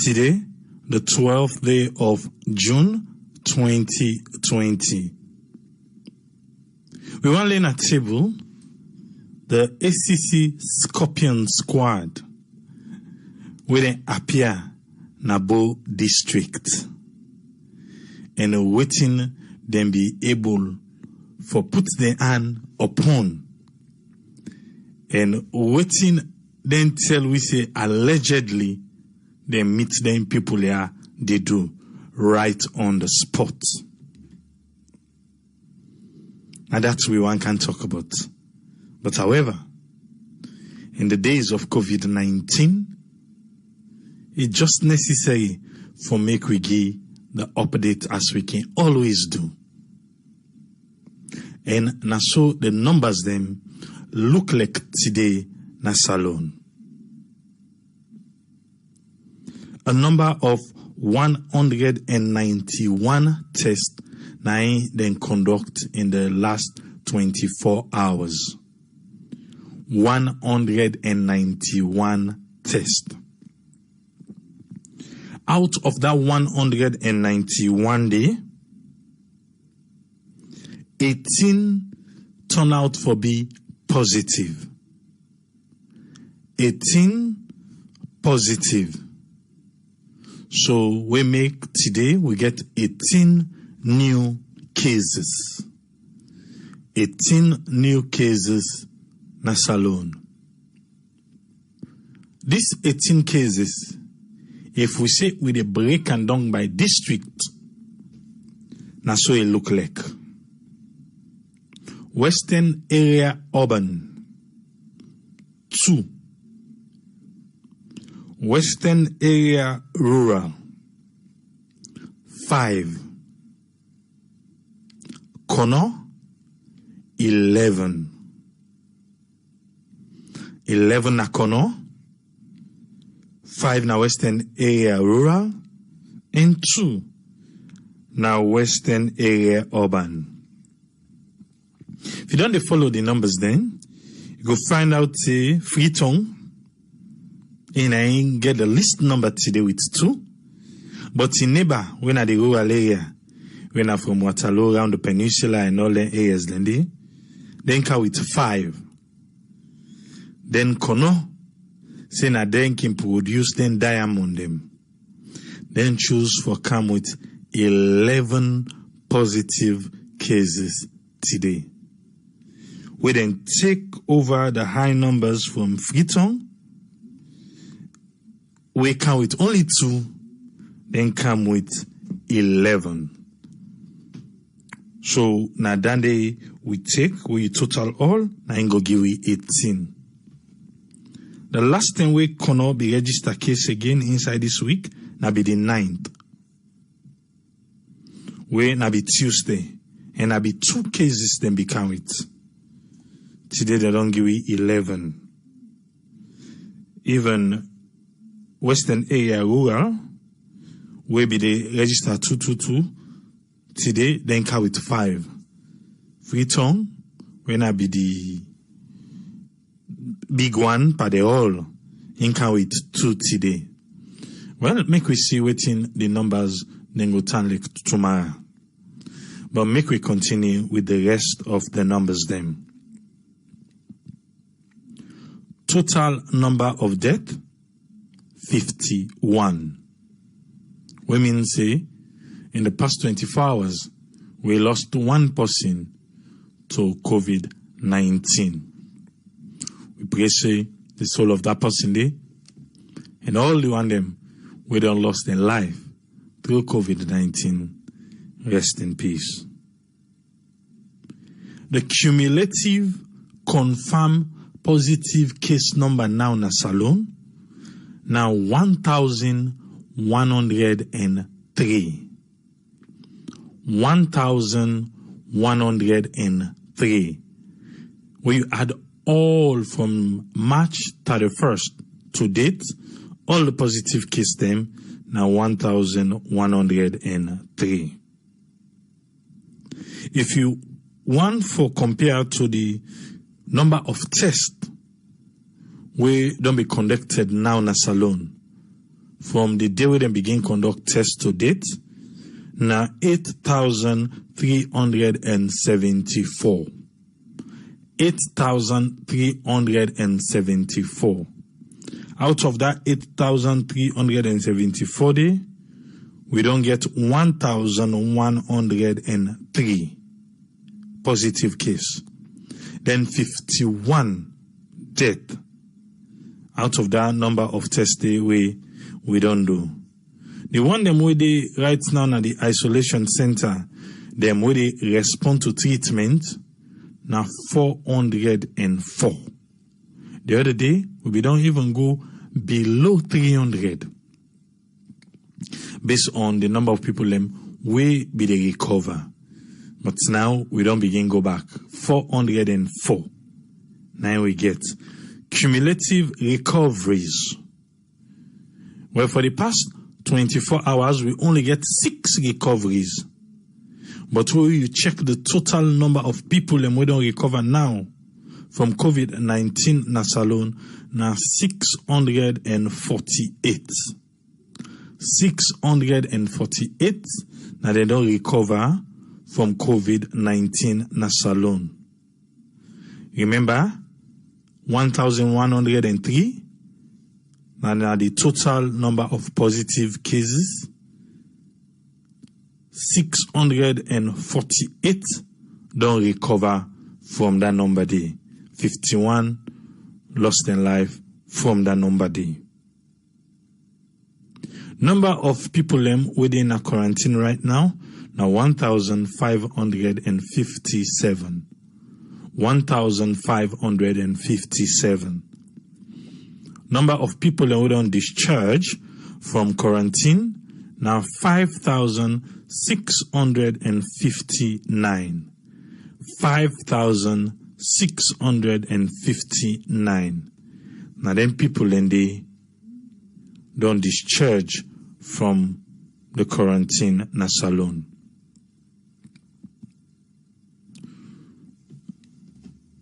Today, the 12th day of June 2020. We want to learn a table, the ACC Scorpion Squad, where they appear Nabo District, and waiting them be able for put their hand upon, and waiting then tell we say allegedly they meet them people there they do right on the spot. Now that's what one can talk about. But however, in the days of COVID-19, it's just necessary for make we give the update as we can always do. And now so the numbers them look like today na salon. A number of 191 tests then conduct in the last 24 hours. 191 tests. Out of that 191 day, 18 turn out for be positive. 18 positive. So we make today, we get 18 new cases. 18 new cases na salon. These 18 cases, if we say with a break and down by district, na so it look like. Western area urban, 2. Western area rural, 5. Kono, 11. 11 na Kono, 5 na western area rural, and 2 na western area urban. If you don't follow the numbers then, you go find out Freetown, and I get the list number today with 2. But in neighbor, when at the rural area, when I'm from Waterloo, around the peninsula and all the areas, then come with 5. Then Kono, say na then can produce then diamond them. Then choose for come with 11 positive cases today. We then take over the high numbers from Freetown. We come with only 2, then come with 11. So now then we total all, now go give we 18. The last time we cannot be register case again inside this week, now be the 9th. We now be Tuesday, and now be 2 cases then become it. Today they don't give we 11. Even Western area rural, we be the register 222. Today, then come with 5. Freetown, when I be the big one, but they all in come with 2 today. Well, make we see waiting the numbers, then go turn like tomorrow. But make we continue with the rest of the numbers then. Total number of death, 51. Women say, in the past 24 hours, we lost 1 person to COVID-19. We pray say the soul of that person there, and all the one them we don't lost their life through COVID-19. Rest in peace. The cumulative confirmed positive case number now na salon, now 1,103. 1,103. We add all from March 31st to date, all the positive case them, now 1,103. If you want for compare to the number of tests we don't be conducted now in a salon from the day we then begin conduct test to date, now 8,374. 8,374. Out of that 8,374 day, we don't get 1,103 positive case. Then 51 death. Out of that number of tests day we don't do. The one them where they right now at the isolation center, them where they respond to treatment, now 404. The other day, we don't even go below 300 based on the number of people them we be they recover. But now we don't begin go back. 404. Now we get cumulative recoveries. Well, for the past 24 hours, we only get 6 recoveries. But when you check the total number of people and we don't recover now from COVID-19 na salon, now 648. 648 now they don't recover from COVID-19 na salon. Remember, 1,103 now the total number of positive cases. 648 don't recover from that number day. 51 lost their life from that number day. Number of people within a quarantine right now 1,557. 1,557. Number of people who don't discharge from quarantine now 5,659. 5,659. Now then people they don't discharge from the quarantine na salon.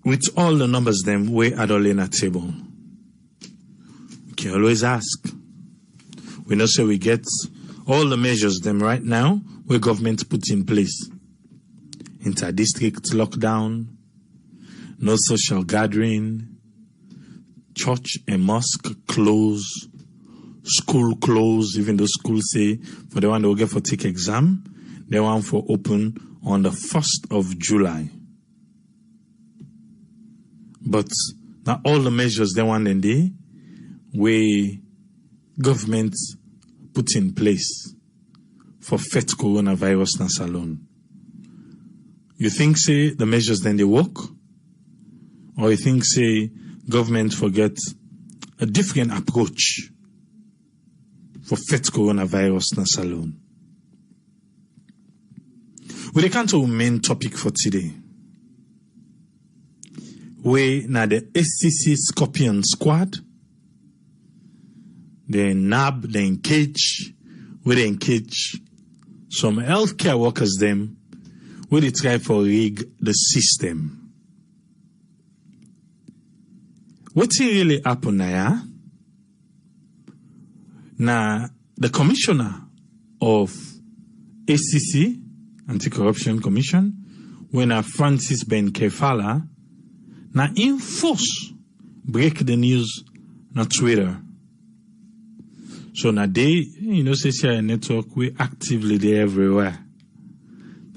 With all the numbers them we at all in a table, you can always ask. We know say we get all the measures them right now where government put in place. Inter-district lockdown, no social gathering, church and mosque close, school close, even though schools say for the one that will get for take exam, they want for open on the 1st of July. But now all the measures they want in there, where government put in place for fight coronavirus na salon. You think say the measures then they work? Or you think say government forget a different approach for fight coronavirus na salon? We come to our main topic for today. We na the ACC Scorpion Squad. They nab, they engage, they engage some healthcare workers them, where they try for rig the system. What's really happen now? Now, the commissioner of ACC, Anti-Corruption Commission, when Francis Ben Kefala, now enforce break the news na Twitter. So now they, social network, we actively there everywhere.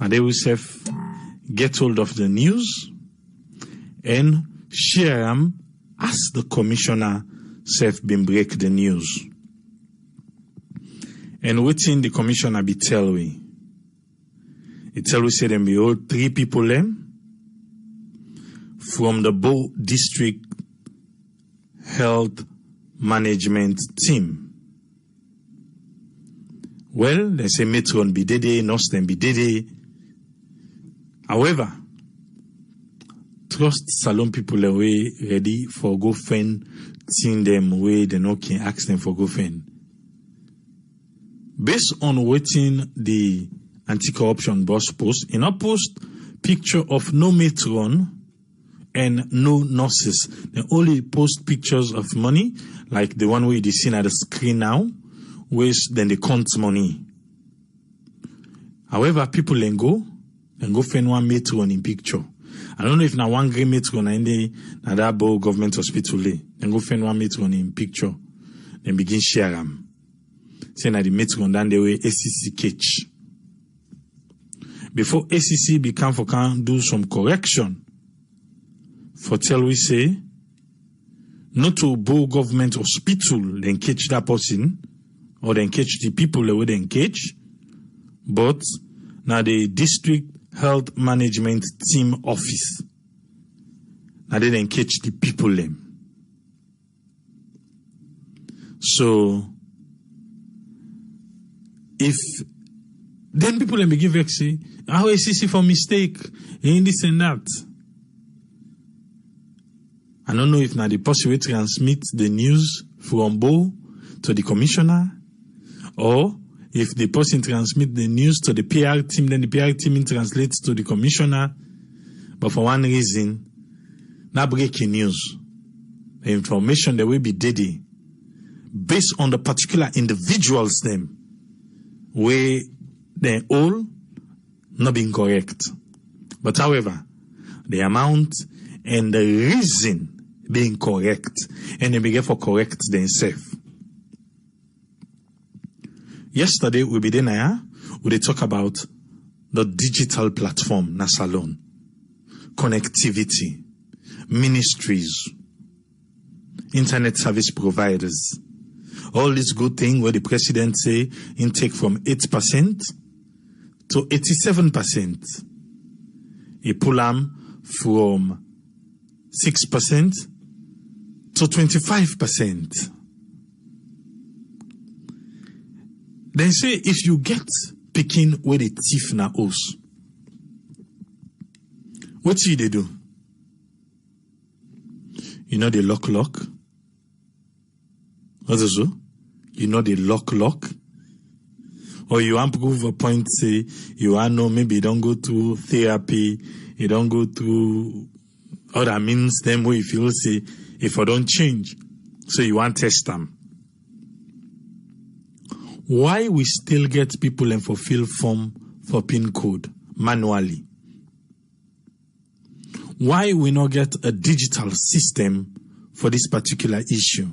And they will get hold of the news and share them as the commissioner been break the news. And within the commissioner be tell we. It tell we say them be all 3 people them from the Bo District Health Management Team. Well, they say Metron be dede, Nosten be dede. However, trust salon people away ready for go fend, seeing them way they no can ask them for go fend. Based on waiting the anti-corruption boss post, in a post picture of no matron and no nurses. They only post pictures of money, like the one we see at the screen now, ways then they count money. However, people then go find one matron in picture. I don't know if now one great matron in the that government hospital then go find one matron in picture. Then begin share them. Say na the matron down the way ACC catch. Before ACC can do some correction. For tell we say not to bow government hospital then catch that person or then catch the people that would then catch, but now the district health management team office. Now they then catch the people them. So if then people then begin vex say, how ACC for mistake in this and that. I don't know if now the person will transmit the news from Bo to the commissioner, or if the person transmit the news to the PR team, then the PR team translates to the commissioner. But for one reason, not breaking news. The information that will be daily based on the particular individuals them, where they all not being correct. But however, the amount and the reason being correct, and they begin for correct themselves. Yesterday we be there, we talk about the digital platform, Nasalon, connectivity, ministries, internet service providers, all these good things where the president say intake from 8% to 87%. He pull them from 6% to 25%. They say if you get picking with a thief na us, what should they do? You know the lock? What is it? You know the lock? Or you want to prove a point, say, you want to know, maybe you don't go through therapy, you don't go through other means, them way you feel, say, if I don't change, so you want to test them. Why we still get people and fulfill form for PIN code manually? Why we not get a digital system for this particular issue?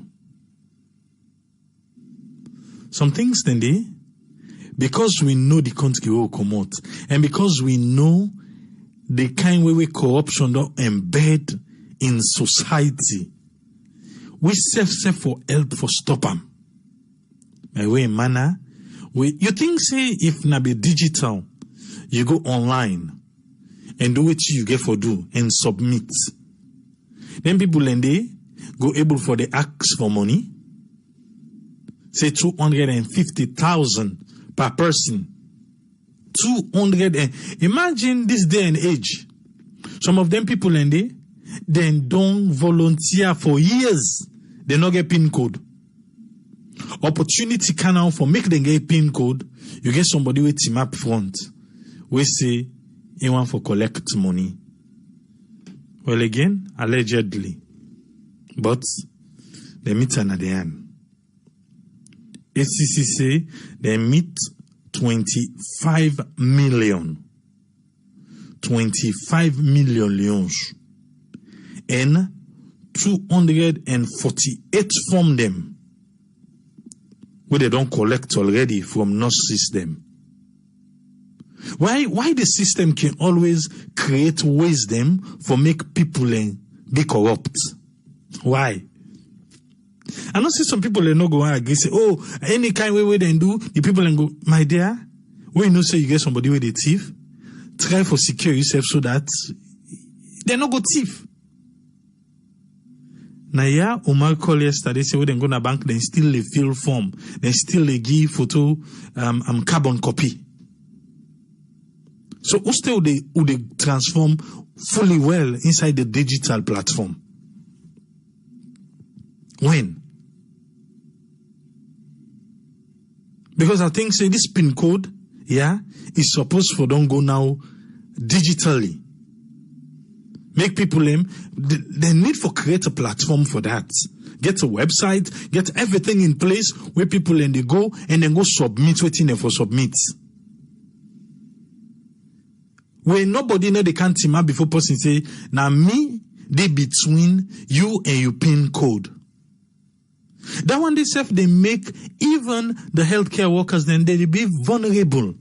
Some things then they, because we know the country will come out, and because we know the kind way corruption don't embed in society, we self for help for stop them. My way manner, you think say if na be digital, you go online and do what you get for do and submit. Then people and they go able for the ask for money. Say 250,000 per person. 200 and imagine this day and age. Some of them people and they then don't volunteer for years. They not get PIN code. Opportunity can now for make them get PIN code. You get somebody with team up front. We say he want for collect money. Well again, allegedly. But they meet at the end. ACC say they meet 25 million. 25 million leons. And 248 from them where they don't collect already from nurse system. Why the system can always create wisdom for make people be corrupt? Why? I know see some people they no go and agree say, oh, any kind way they do, the people and go, my dear, when you know say you get somebody with a thief, try for secure yourself so that they no go thief. Now yeah, Omar called yesterday, say when they go to bank, they still they fill form, they still they give photo carbon copy. So who still they transform fully well inside the digital platform? When? Because I think say this PIN code, yeah, is supposed for don't go now digitally. Make people they need for create a platform for that. Get a website, get everything in place where people they go and then go submit waiting them for submit. Where nobody know they can't team up before person say, now me, they between you and your PIN code. That one they self they make even the healthcare workers then they be vulnerable.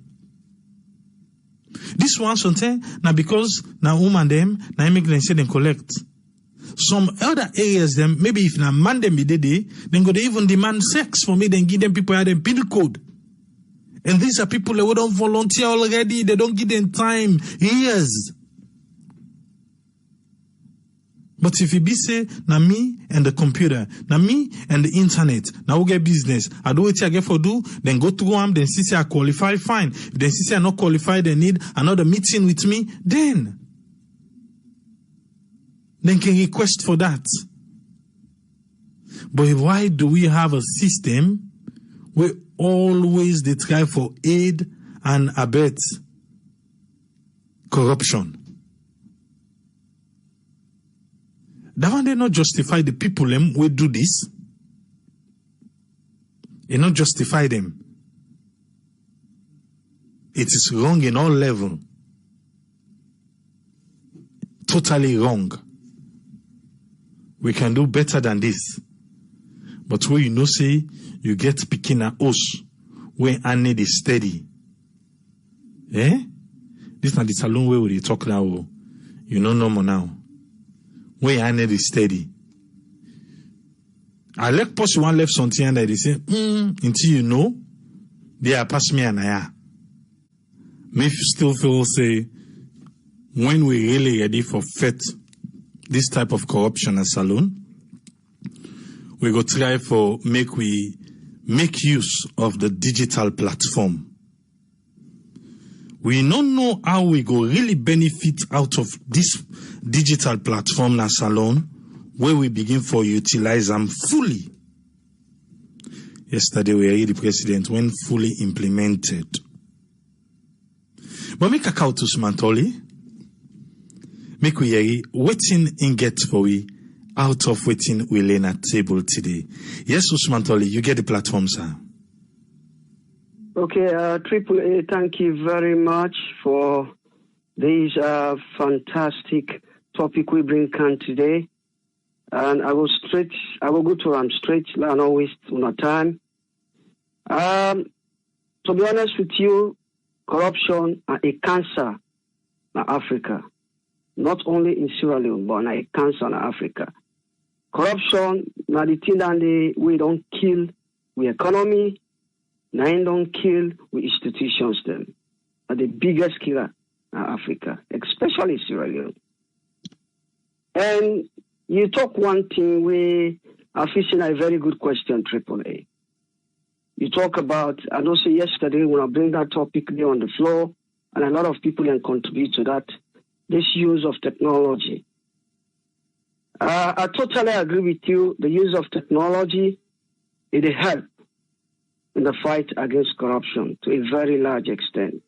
This one something now because now woman them now make them say them collect. Some other areas them maybe if na man them be day then go they even demand sex for me then give them people them PIN code. And these are people that don't volunteer already. They don't give them time, years. But if you be say, na me and the computer, na me and the internet, now we get business. I do what I get for do, then go to them, then see I qualify, fine. If then see I not qualified, they need another meeting with me, then can request for that. But why do we have a system where always they try for aid and abet corruption? That one they not justify the people them will do this. They not justify them. It is wrong in all level. Totally wrong. We can do better than this. But where you know say you get picking a us where I need is steady. Eh? This not the salon where we talk now. You know no more now. Where I need is steady. I like post one left something and they say, until you know, they are pass me and I. Me still feel say when we really ready for fit this type of corruption as salon, we go try for make use of the digital platform. We don't know how we go really benefit out of this digital platform na salon where we begin for utilize them fully. Yesterday we heard the president when fully implemented. But make a call to Smantoli. Make we hear waiting in get for we out of waiting we learn at table today. Yes, Usman Toli, you get the platform, sir. Okay, AAA, thank you very much for this fantastic topic we bring can today. And I will go to them straight and not waste no time. To be honest with you, corruption is a cancer in Africa. Not only in Sierra Leone, but a cancer in Africa. Corruption, now the thing that we don't kill with economy, now don't kill with institutions them. Are the biggest killer in Africa, especially Sierra Leone. And you talk one thing we are facing a very good question, AAA. You talk about, I know say yesterday when I bring that topic there on the floor, and a lot of people can contribute to that, this use of technology. I totally agree with you. The use of technology, it helps in the fight against corruption to a very large extent.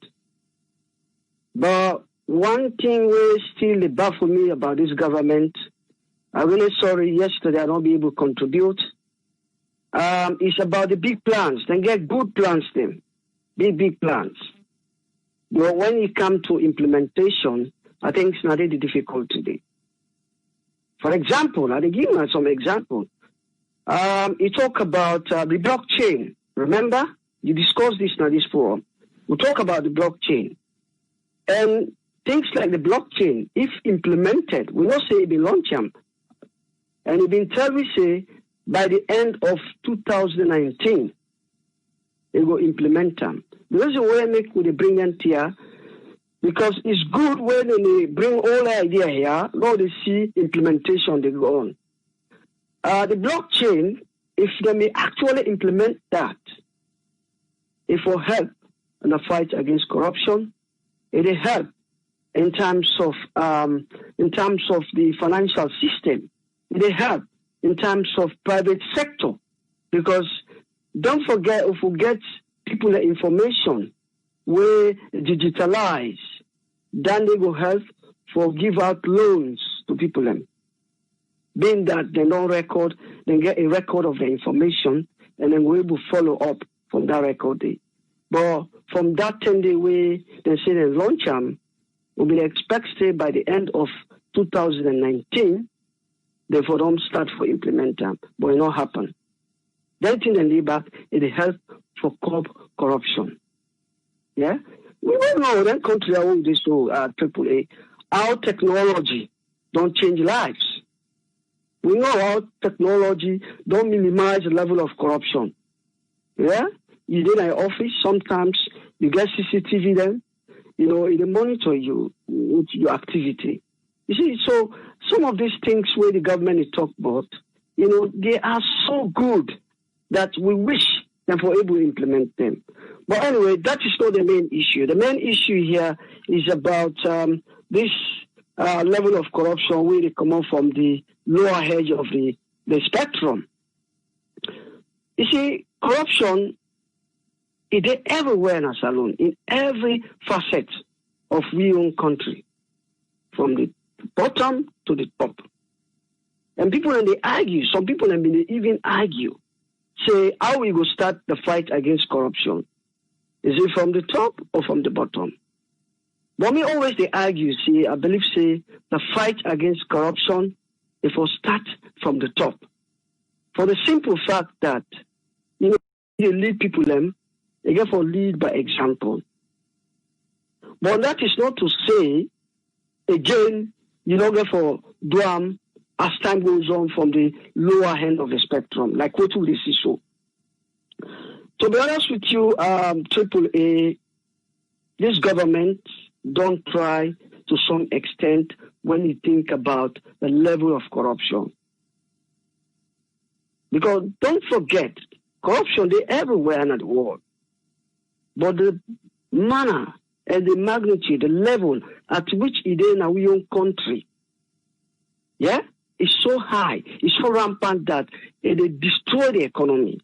But one thing we still baffle me about this government, I'm really sorry yesterday I don't be able to contribute, it's about the big plans. They get good plans then, big plans. But when it comes to implementation, I think it's not really difficult today. For example, I'll give you some example. You talk about the blockchain. Remember? You discussed this in this forum. We talk about the blockchain. And things like the blockchain, if implemented, we not say it be launch them. And it been tell we say by the end of 2019, they will implement them. The reason why I make with the bring them here, because it's good when they bring all the idea here, now they see implementation they go on. The blockchain, if they may actually implement that, it will help in the fight against corruption. It will help in terms of the financial system. It will help in terms of private sector, because don't forget, if we get people the information where digitalize, then they will help for give out loans to people. Being that they don't record, then get a record of the information, and then we will follow up from that record day. But from that 10-day way, they say they launch them, we will expect say by the end of 2019, therefore don't start for implement them, but it not happen. That thing and lay back, it help for curb corruption. Yeah? We all know that country are all this AAA. Our technology don't change lives. We know how technology don't minimize the level of corruption. Yeah? You in an office, sometimes you get CCTV then, it monitor you with your activity. You see, so some of these things where the government is talking about, they are so good that we wish that we're able to implement them. But anyway, that is not the main issue. The main issue here is about this level of corruption where they come out from the lower edge of the spectrum. You see, corruption is everywhere in our salon, in every facet of we own country, from the bottom to the top. And people, and they argue, some people even argue, say, how we go start the fight against corruption? Is it from the top or from the bottom? But me always they argue, see, I believe, say, the fight against corruption, it will start from the top. For the simple fact that, they lead people, they get for lead by example. But that is not to say, again, you don't get for do as time goes on from the lower end of the spectrum, like what will they see so? To be honest with you, AAA, this government don't try to some extent when you think about the level of corruption. Because don't forget, corruption, they're everywhere in the world. But the manner and the magnitude, the level at which it is in our own country, yeah, is so high, it's so rampant that it destroy the economy.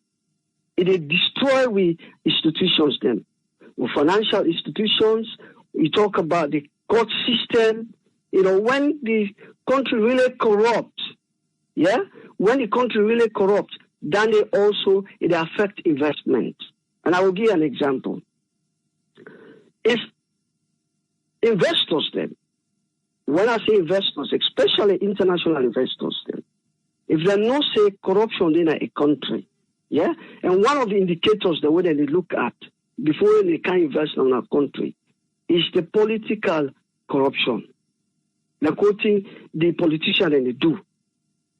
It destroy we institutions then. With financial institutions, we talk about the court system. When the country really corrupts, yeah, when the country really corrupts, then it affects investment. And I will give you an example. If investors then, when I say investors, especially international investors then, if they not say corruption in a country, yeah, and one of the indicators the way that they look at before they can invest in a country is the political corruption. They're quoting the politician and they do.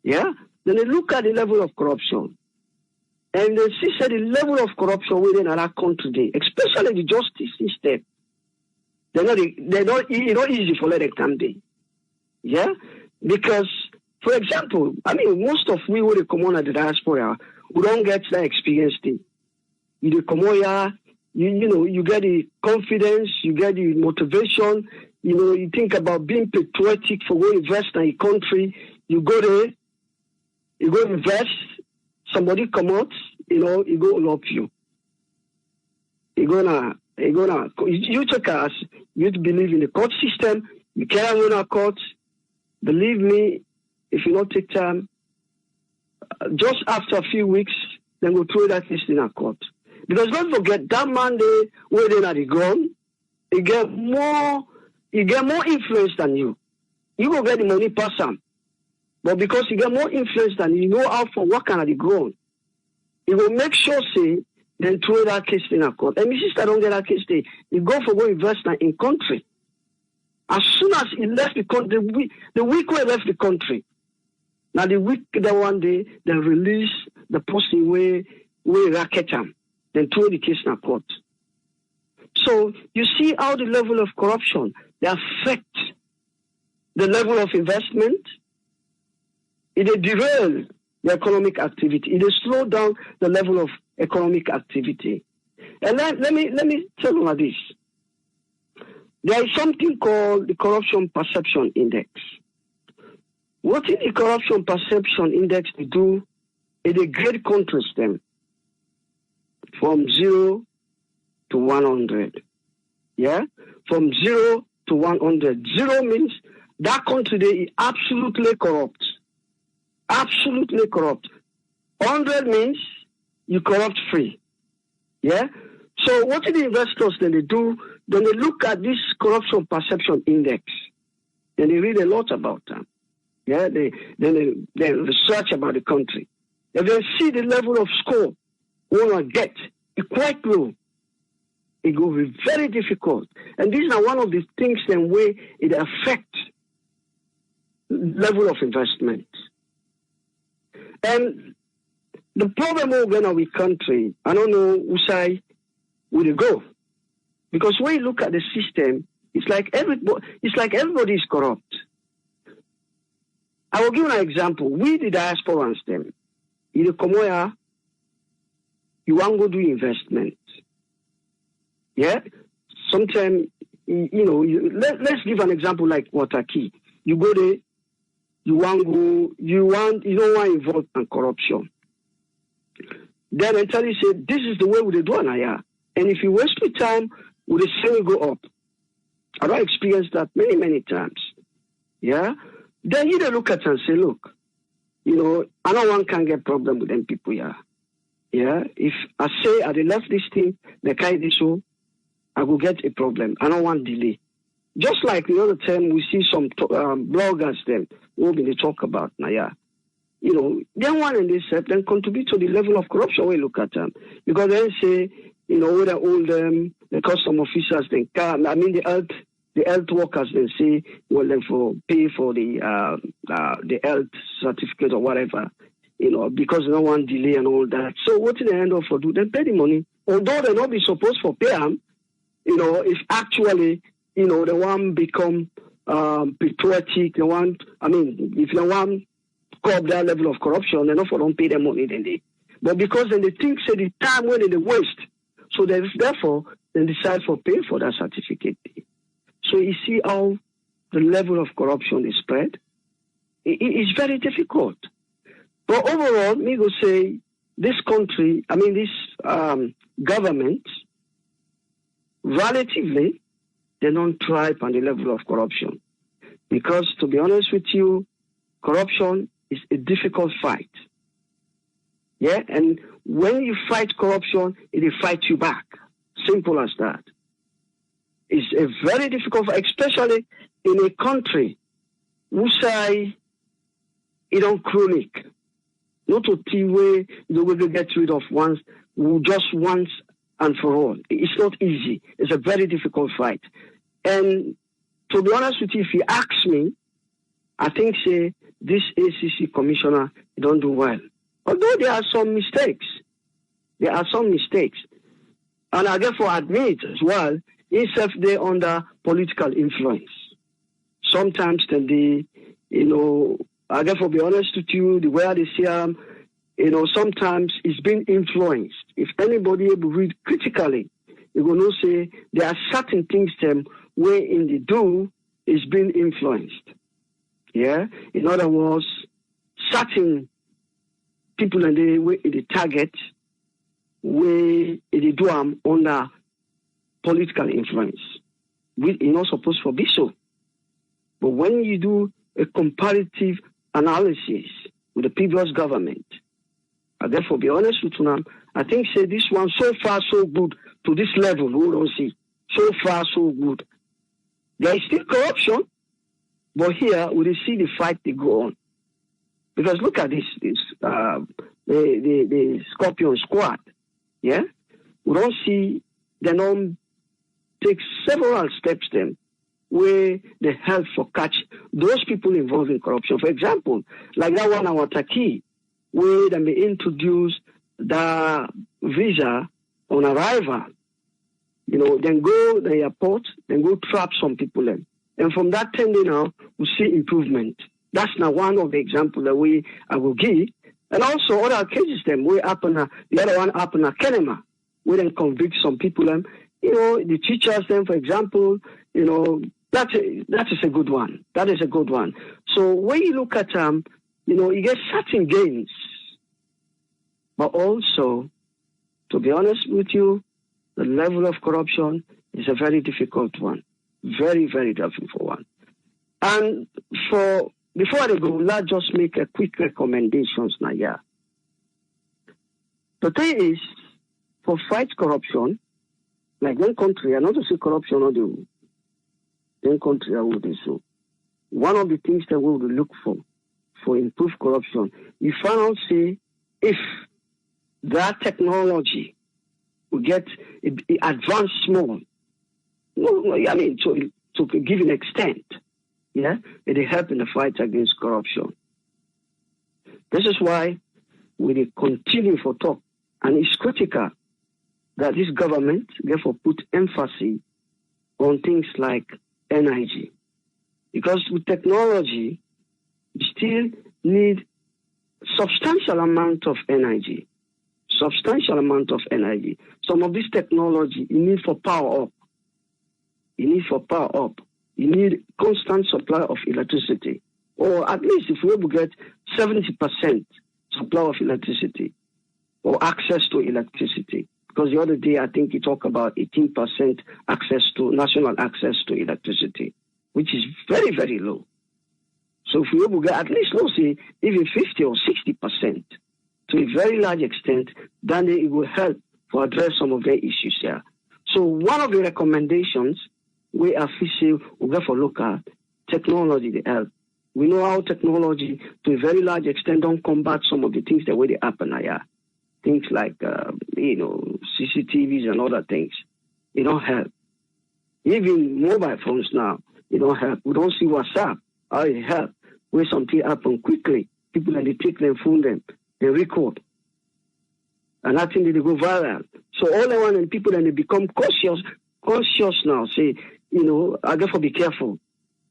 Yeah? Then they look at the level of corruption. And they see the level of corruption within our country, especially the justice system. It's not easy for them to come there. Yeah? Because, for example, most of we who come on at the diaspora, we don't get that experience thing. You come on here, you get the confidence, you get the motivation, you think about being patriotic for going to invest in a country, you go there, you go invest, somebody come out, you go love you. You take us, you believe in the court system, you carry on a court. Believe me, if you don't take time, just after a few weeks, then we'll throw that case in a court. Because don't forget, that man there, waiting at the ground, he get more influence than you. You will get the money pass him. But because he get more influence than you know how for working at the ground, he will make sure, say, then throw that case in a court. And my sister don't get that case there. He go for go invest in country. As soon as he left the country, the week where he left the country, now the week that one day, they release the person where racket him, then throw the case in a court. So you see how the level of corruption, they affect the level of investment. It derail the economic activity. It slow down the level of economic activity. And let me tell you this. There is something called the Corruption Perception Index. What in the Corruption Perception Index they do is they grade countries them from 0 to 100. Yeah? From 0 to 100. 0 means that country they is absolutely corrupt. Absolutely corrupt. 100 means you corrupt free. Yeah? So what do the investors then they do? Then they look at this corruption perception index. Then they read a lot about them. Yeah, they research about the country. If they see the level of score we want to get, it's quite low. It will be very difficult. And these are one of the things then where it affects level of investment. And the problem when our country, I don't know who side would it go. Because when you look at the system, it's like everybody is corrupt. I will give you an example. We, the diasporans, them, in the Comoya, you want to go do investment. Yeah? Sometimes, let's give an example like Waterkey. You go there, you don't want to involve in corruption. Then I tell you, say, this is the way we do it here. And if you waste your time, will the same go up? I don't experience that many, many times. Yeah? Then you look at it and say, look, I don't want can get problem with them people here. Yeah? If I say I left this thing, they carry this show, I will get a problem. I don't want delay. Just like the other time we see some bloggers then who they talk about now, yeah. They want in this step then contribute to the level of corruption we look at them. Because then say, whether all them the custom officers then come, the health workers then say, well then for pay for the health certificate or whatever, because no one delay and all that. So what did they end up for do? They pay the money. Although they not be supposed for pay them, if actually, the one become patriotic, if the one go up that level of corruption, they not for don't pay them money then they. But because then they think say the time when they waste, so therefore they decide for pay for that certificate. So you see how the level of corruption is spread. It's very difficult. But overall, me go say this country, this government, relatively, they don't thrive on the level of corruption. Because to be honest with you, corruption is a difficult fight. Yeah, and when you fight corruption, it will fight you back. Simple as that. It's a very difficult fight, especially in a country who say it on chronic. Not to see where the way they get rid of once and for all. It's not easy. It's a very difficult fight. And to be honest with you, if you ask me, I think say this ACC commissioner don't do well. Although there are some mistakes. And I therefore admit as well, himself they're under political influence. Sometimes then they, I therefore be honest with you, the way I see him, sometimes it's been influenced. If anybody able read critically, you're going to say there are certain things them where in the do is being influenced. Yeah? In other words, certain people in the target where they do them under political influence. You're not supposed to be so. But when you do a comparative analysis with the previous government, I therefore be honest with you, I think say this one so far so good to this level, we don't see. So far so good. There is still corruption, but here we see the fight they go on. Because look at this the Scorpion squad. Yeah? We don't see they don't take several steps then where they help for catch those people involved in corruption. For example, like that one our Taki, where they may introduce the visa on arrival. Then go to the airport, then go trap some people in. And from that time now, we see improvement. That's now one of the examples that I will give. And also other cases them where happen, the other one happened at Kenema, where they convict some people. The teachers them, for example, that is a good one. That is a good one. So when you look at you get certain gains. But also, to be honest with you, the level of corruption is a very difficult one. Very, very difficult one. And before I go, let's just make a quick recommendations now. Yeah. The thing is, for fight corruption, like one country, and not to say corruption or the one country I would do so. One of the things that we will look for improved corruption, you find out say if that technology will get advanced small, I mean to give an extent, yeah, it will help in the fight against corruption. This is why we continue for talk, and it's critical that this government therefore put emphasis on things like NIG. Because with technology, you still need substantial amount of NIG. Substantial amount of NIG. Some of this technology you need for power up. You need for power up. You need constant supply of electricity. Or at least if we will get 70% supply of electricity or access to electricity. Because the other day I think you talk about 18% national access to electricity, which is very, very low. So if we will get at least, let's say, even 50 or 60% to a very large extent, then it will help to address some of the issues here. So one of the recommendations we officially will go for look at technology to help. We know how technology, to a very large extent, don't combat some of the things that way they happen here. Things like, CCTVs and other things. It don't help. Even mobile phones now, it don't help. We don't see WhatsApp, how it help. Where something happen quickly, people and they take them, phone them, they record. And I think they go viral. So all the one and people and they become conscious now, say, I therefore be careful.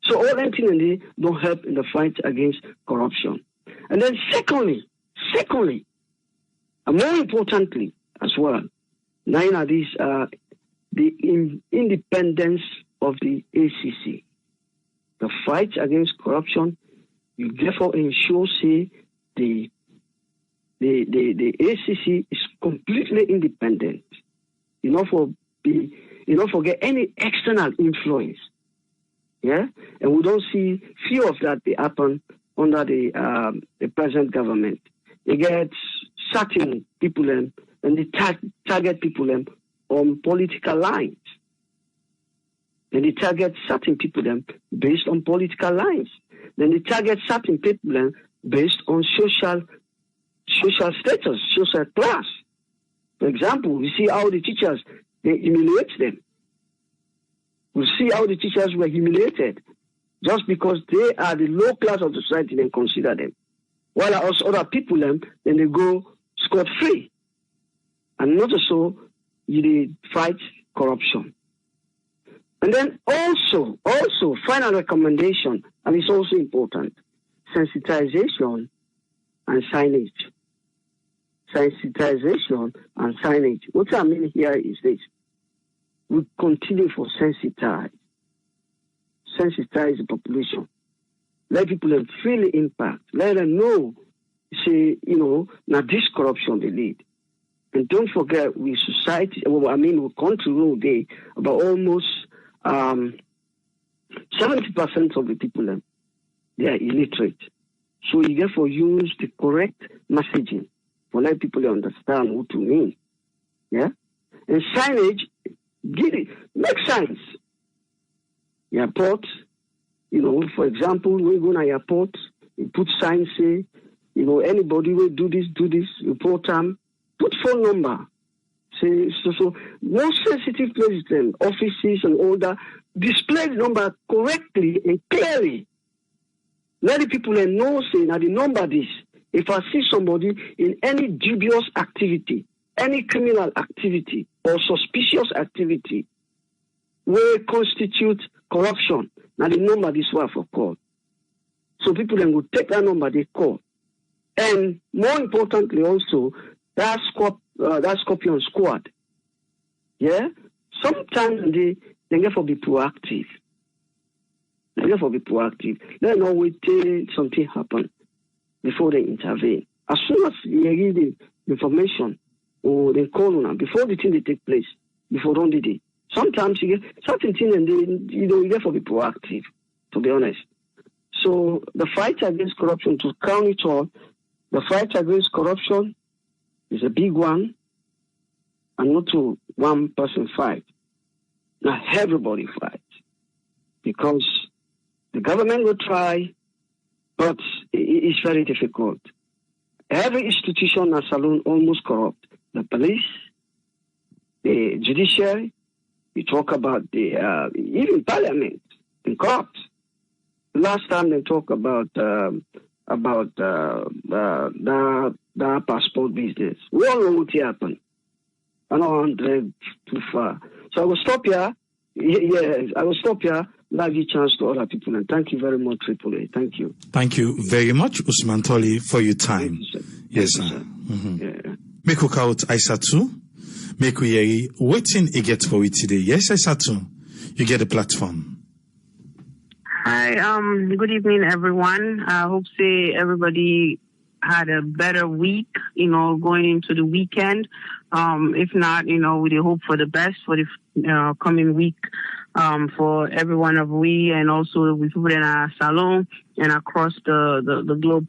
So all that thing and they don't help in the fight against corruption. And then secondly, and more importantly as well, nine of these are the independence of the ACC. The fight against corruption, you therefore ensure, say, the ACC is completely independent. You don't forget any external influence. Yeah, and we don't see few of that they happen under the present government. They get certain people and they target people on political lines. Then they target certain people based on political lines. Then they target certain people based on social status, social class. For example, we see how the teachers, they humiliate them. We see how the teachers were humiliated just because they are the low class of the society, they consider them. While other people, then they go scot-free. And not so, you fight corruption. And then also, final recommendation, and it's also important, sensitization and signage. Sensitization and signage. What I mean here is this. We continue for sensitize the population. Let people feel the impact. Let them know, say, now this corruption they lead. And don't forget, we society, we country all day, about almost 70% of the people, they are illiterate. So you therefore use the correct messaging for let people understand what to mean. Yeah? And signage, make signs. Airport, for example, we go to airport, you put signs, say, anybody will do this, report time, put phone number. Say, so more sensitive places than offices and all that, display the number correctly and clearly. Let the people know, say, now the number this. If I see somebody in any dubious activity, any criminal activity or suspicious activity will constitute corruption, now the number this one for call. So people then will take that number, they call. And more importantly also, that Scorpion squad, yeah, sometimes they therefore be proactive. Let them not wait till something happen before they intervene. As soon as they give the information or they call on before the thing they take place, before don't do it. Sometimes you get certain things and you therefore be proactive, to be honest. So the fight against corruption, to count it all, the fight against corruption is a big one, and not to one person fight. Now everybody fight, because the government will try, but it's very difficult. Every institution in Salone almost corrupt. The police, the judiciary, we talk about the even parliament, and corrupt. Last time they talked about the passport business. We all know what happened. I don't want to drag too far. So I will stop here. Yes, I will stop here. Give you a chance to other people. And thank you very much, AAA. Thank you. Thank you very much, Usman Toli, for your time. You, yes, sir. Mm-hmm. Yeah. Make we out Aisatu. Make we hear waiting you get for it today. Yes, Aisatu. You get the platform. Hi, good evening, everyone. I hope everybody had a better week, going into the weekend. If not, we hope for the best for the coming week for every one of we, and also with people in our salon and across the globe.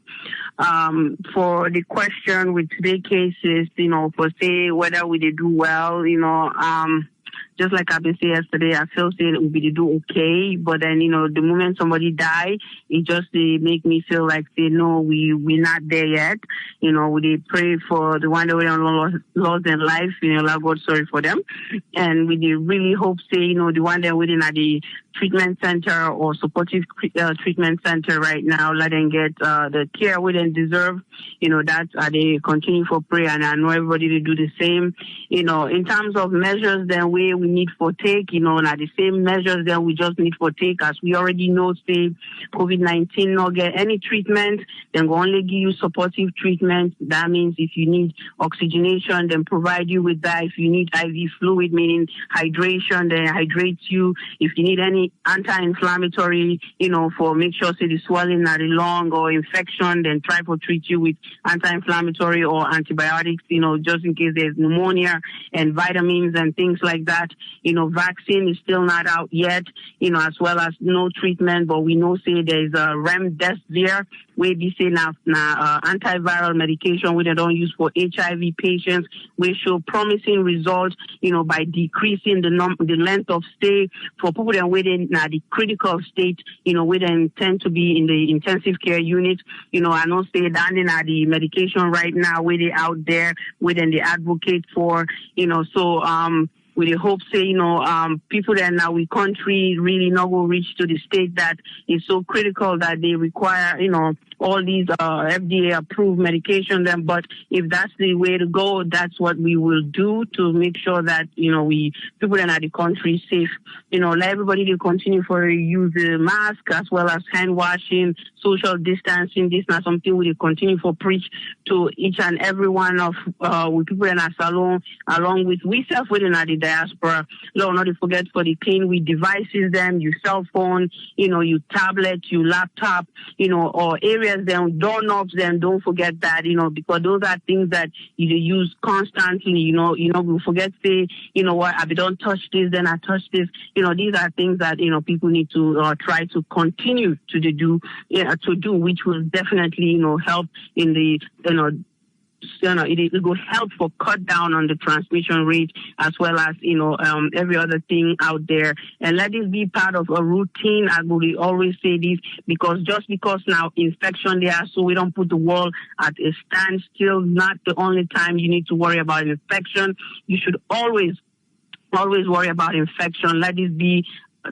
For the question with today's cases, for say whether we did do well, just like I've been saying yesterday, I feel saying we do okay, but then, the moment somebody die, it just make me feel like, no, we're not there yet. We pray for the one that we lost their life, like God, sorry for them. And we really hope, the one that we're in at the treatment center or supportive treatment center right now, let them get the care we then deserve. That's they continue for prayer, and I know everybody to do the same. In terms of measures then we need for take, now the same measures that we just need for take, as we already know, say COVID-19 not get any treatment, then we only give you supportive treatment. That means if you need oxygenation, then provide you with that. If you need IV fluid, meaning hydration, then hydrate you. If you need any anti-inflammatory, for make sure say the swelling at the lung or infection, then try to treat you with anti-inflammatory or antibiotics, just in case there's pneumonia, and vitamins and things like that. Vaccine is still not out yet, as well as no treatment, but we know say there's a remdesivir, where we say now antiviral medication we don't use for HIV patients, we show promising results, by decreasing the length of stay for people that within the critical state, we then tend to be in the intensive care unit. I know say that in the medication right now, where they out there, within the advocate for, we hope say, people that now we country really not will reach to the state that is so critical that they require, all these FDA approved medication. Then, but if that's the way to go, that's what we will do to make sure that people that are the country safe. Let everybody to continue for use the mask as well as hand washing, social distancing. This is not something we continue for preach to each and every one of with people in our salon, along with we self within the diaspora. Lord, not to forget for the clean with devices, them, your cell phone, your tablet, your laptop, or areas, them, doorknobs, them, don't forget that, because those are things that you use constantly, we forget, say, what, if I don't touch this, then I touch this. These are things that, people need to try to continue to do, which will definitely, help in the, it will help for cut down on the transmission rate, as well as every other thing out there. And let this be part of a routine. I will always say this, because just because now infection there, so we don't put the world at a standstill. Not the only time you need to worry about infection. You should always worry about infection. Let this be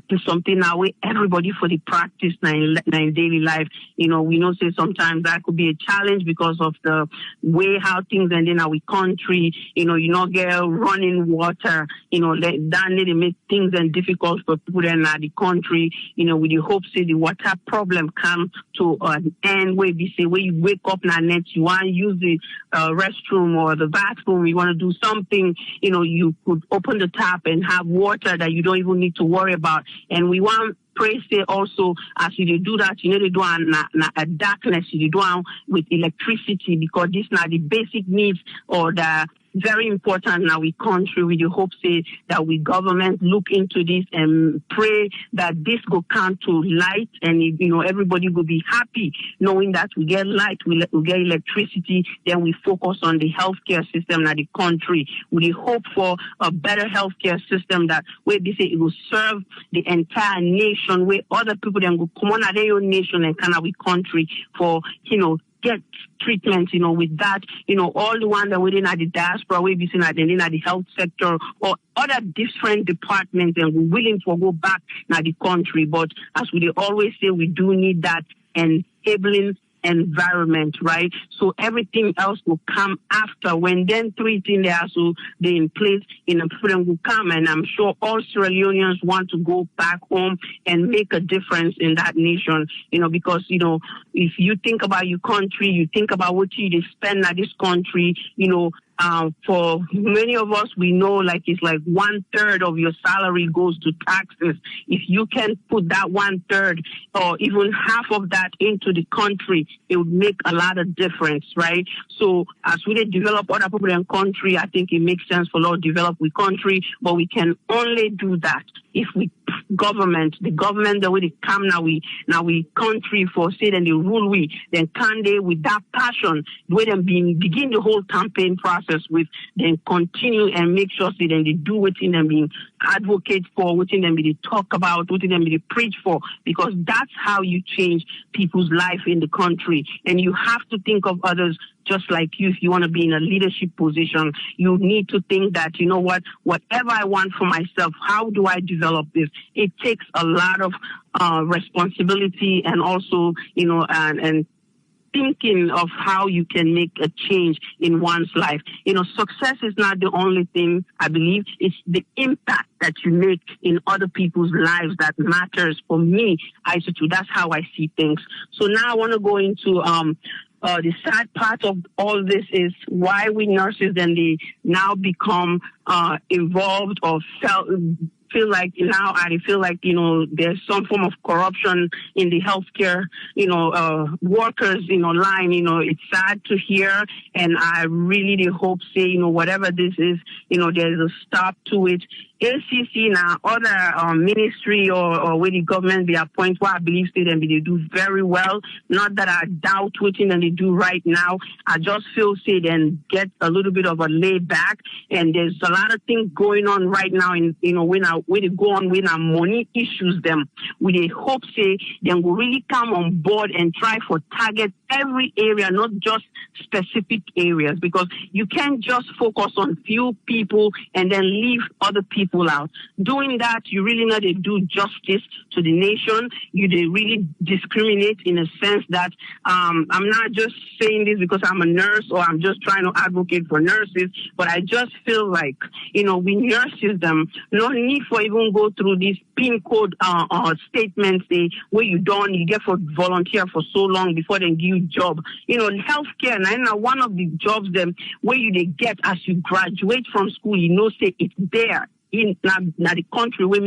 to something now where everybody for the practice in daily life. We know say sometimes that could be a challenge because of the way how things and in our country, you not get running water, that need to make things and difficult for people in the country, with the hope say the water problem come to an end where we say where you wake up now next, you want to use the restroom or the bathroom, you want to do something, you could open the tap and have water that you don't even need to worry about. And we want pray say also, as you do that, you need to do a darkness, you do with electricity, because this now the basic needs or the very important now we country. We do hope say that we government look into this and pray that this go come to light, and everybody will be happy knowing that we get light, we get electricity, then we focus on the healthcare system in the country. We hope for a better healthcare system that where they say it will serve the entire nation, where other people then go come on at their own nation and kind of we country for get treatment, with that, all the ones that within the diaspora, we be seen at the health sector or other different departments, and we're willing to go back to the country. But as we always say, we do need that enabling environment, right? So everything else will come after. When then 3 things there, so they in place, people will come, and I'm sure all Sierra Leoneans want to go back home and make a difference in that nation, because, if you think about your country, you think about what you spend at this country, for many of us, we know it's like 1/3 of your salary goes to taxes. If you can put that 1/3 or even half of that into the country, it would make a lot of difference, right? So as we develop other people in country, I think it makes sense for us to develop with country, but we can only do that if we the government the way they come now we country for say then they rule we, then can they with that passion where them begin the whole campaign process with, then continue and make sure say then they do what in them being advocate for, what in them they talk about, what in them they preach for, because that's how you change people's life in the country. And you have to think of others just like you. If you want to be in a leadership position, you need to think that, whatever I want for myself, how do I develop this? It takes a lot of responsibility and also, and thinking of how you can make a change in one's life. Success is not the only thing, I believe. It's the impact that you make in other people's lives that matters. For me, that's how I see things. So now I want to go into the sad part of all this is why we nurses then they now become involved or feel like now I feel like there's some form of corruption in the healthcare workers line. It's sad to hear, and I really hope say whatever this is there's a stop to it. ACC now other ministry or where the government they appoint what I believe say them they do very well. Not that I doubt what they do right now. I just feel say then get a little bit of a lay back, and there's a lot of things going on right now in when they go on when our money issues them. We hope say then will really come on board and try for target every area, not just specific areas, because you can't just focus on few people and then leave other people out. Doing that, you really not do justice to the nation. You really discriminate in a sense that I'm not just saying this because I'm a nurse or I'm just trying to advocate for nurses, but I just feel like, we nurses them, no need for even go through these PIN code statements where you get for volunteer for so long before they give you job. Healthcare, now one of the jobs them where they get as you graduate from school, say it's there. In the country where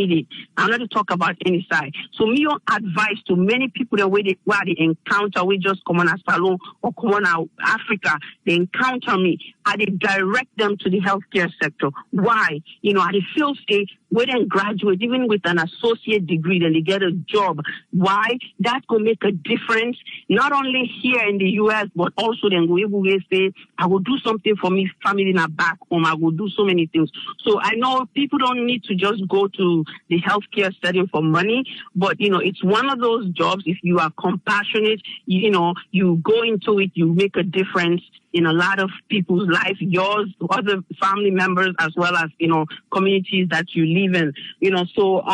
I'm not to talk about any side. So me your advice to many people that where they encounter we just come on a salon or come on out Africa, they encounter me, I they direct them to the healthcare sector. Why? I they feel say where they graduate even with an associate degree, then they get a job. Why? That could make a difference not only here in the US but also then go able to say I will do something for me family in a back home. I will do so many things. So I know people don't need to just go to the healthcare setting for money, but it's one of those jobs. If you are compassionate, you go into it, you make a difference in a lot of people's life, yours, other family members, as well as communities that you live in. So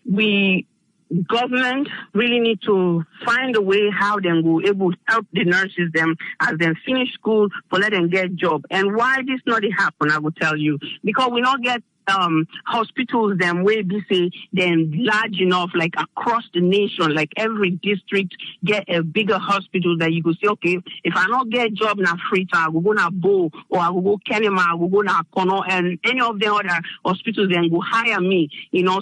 we government really need to find a way how they will able to help the nurses them as they finish school for let them get job. And why this not happen, I will tell you, because we not get hospitals them way be say then large enough like across the nation, like every district get a bigger hospital that you could say, okay, if I not get a job na Freetown, I will go na Bo, or I will go Kenema, I will go na Kono, and any of the other hospitals then go hire me,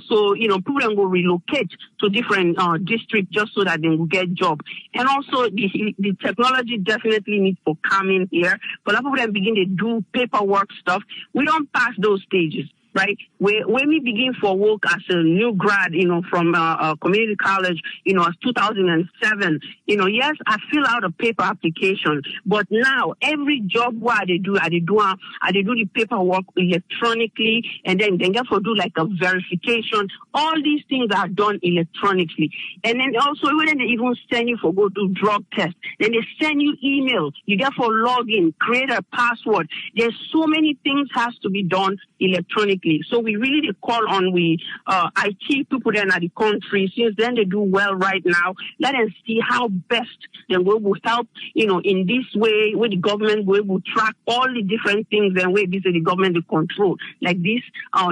so people then go relocate to different districts just so that they will get job. And also the technology definitely needs to come in here. But people then begin to do paperwork stuff. We don't pass those stages. Right? When we begin for work as a new grad, from community college, as 2007, yes, I fill out a paper application, but now every job where they do the paperwork electronically, and then they get to do like a verification. All these things are done electronically, and then also when they even send you for go do drug test, then they send you email. You get for login, create a password. There's so many things has to be done electronically. So we really call on IT people then at the country, since then they do well right now. Let us see how best then we will help, in this way where the government will able to track all the different things and where this the government will control. Like this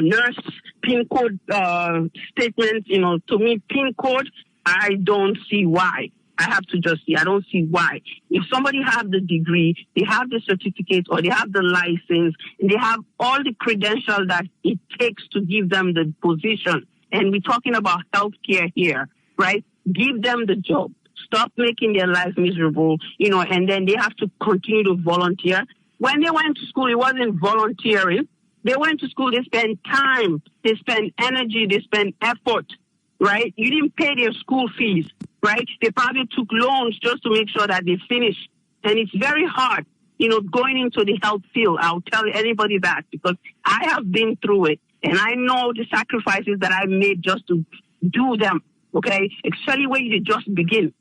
nurse PIN code statement, to me PIN code, I don't see why. I have to just see. I don't see why. If somebody have the degree, they have the certificate, or they have the license, and they have all the credentials that it takes to give them the position. And we're talking about healthcare here, right? Give them the job. Stop making their life miserable, and then they have to continue to volunteer. When they went to school, it wasn't volunteering. They went to school, they spent time, they spent energy, they spent effort, right? You didn't pay their school fees. Right? They probably took loans just to make sure that they finish. And it's very hard, going into the health field. I'll tell anybody that because I have been through it. And I know the sacrifices that I made just to do them. Okay? Especially when you just begin.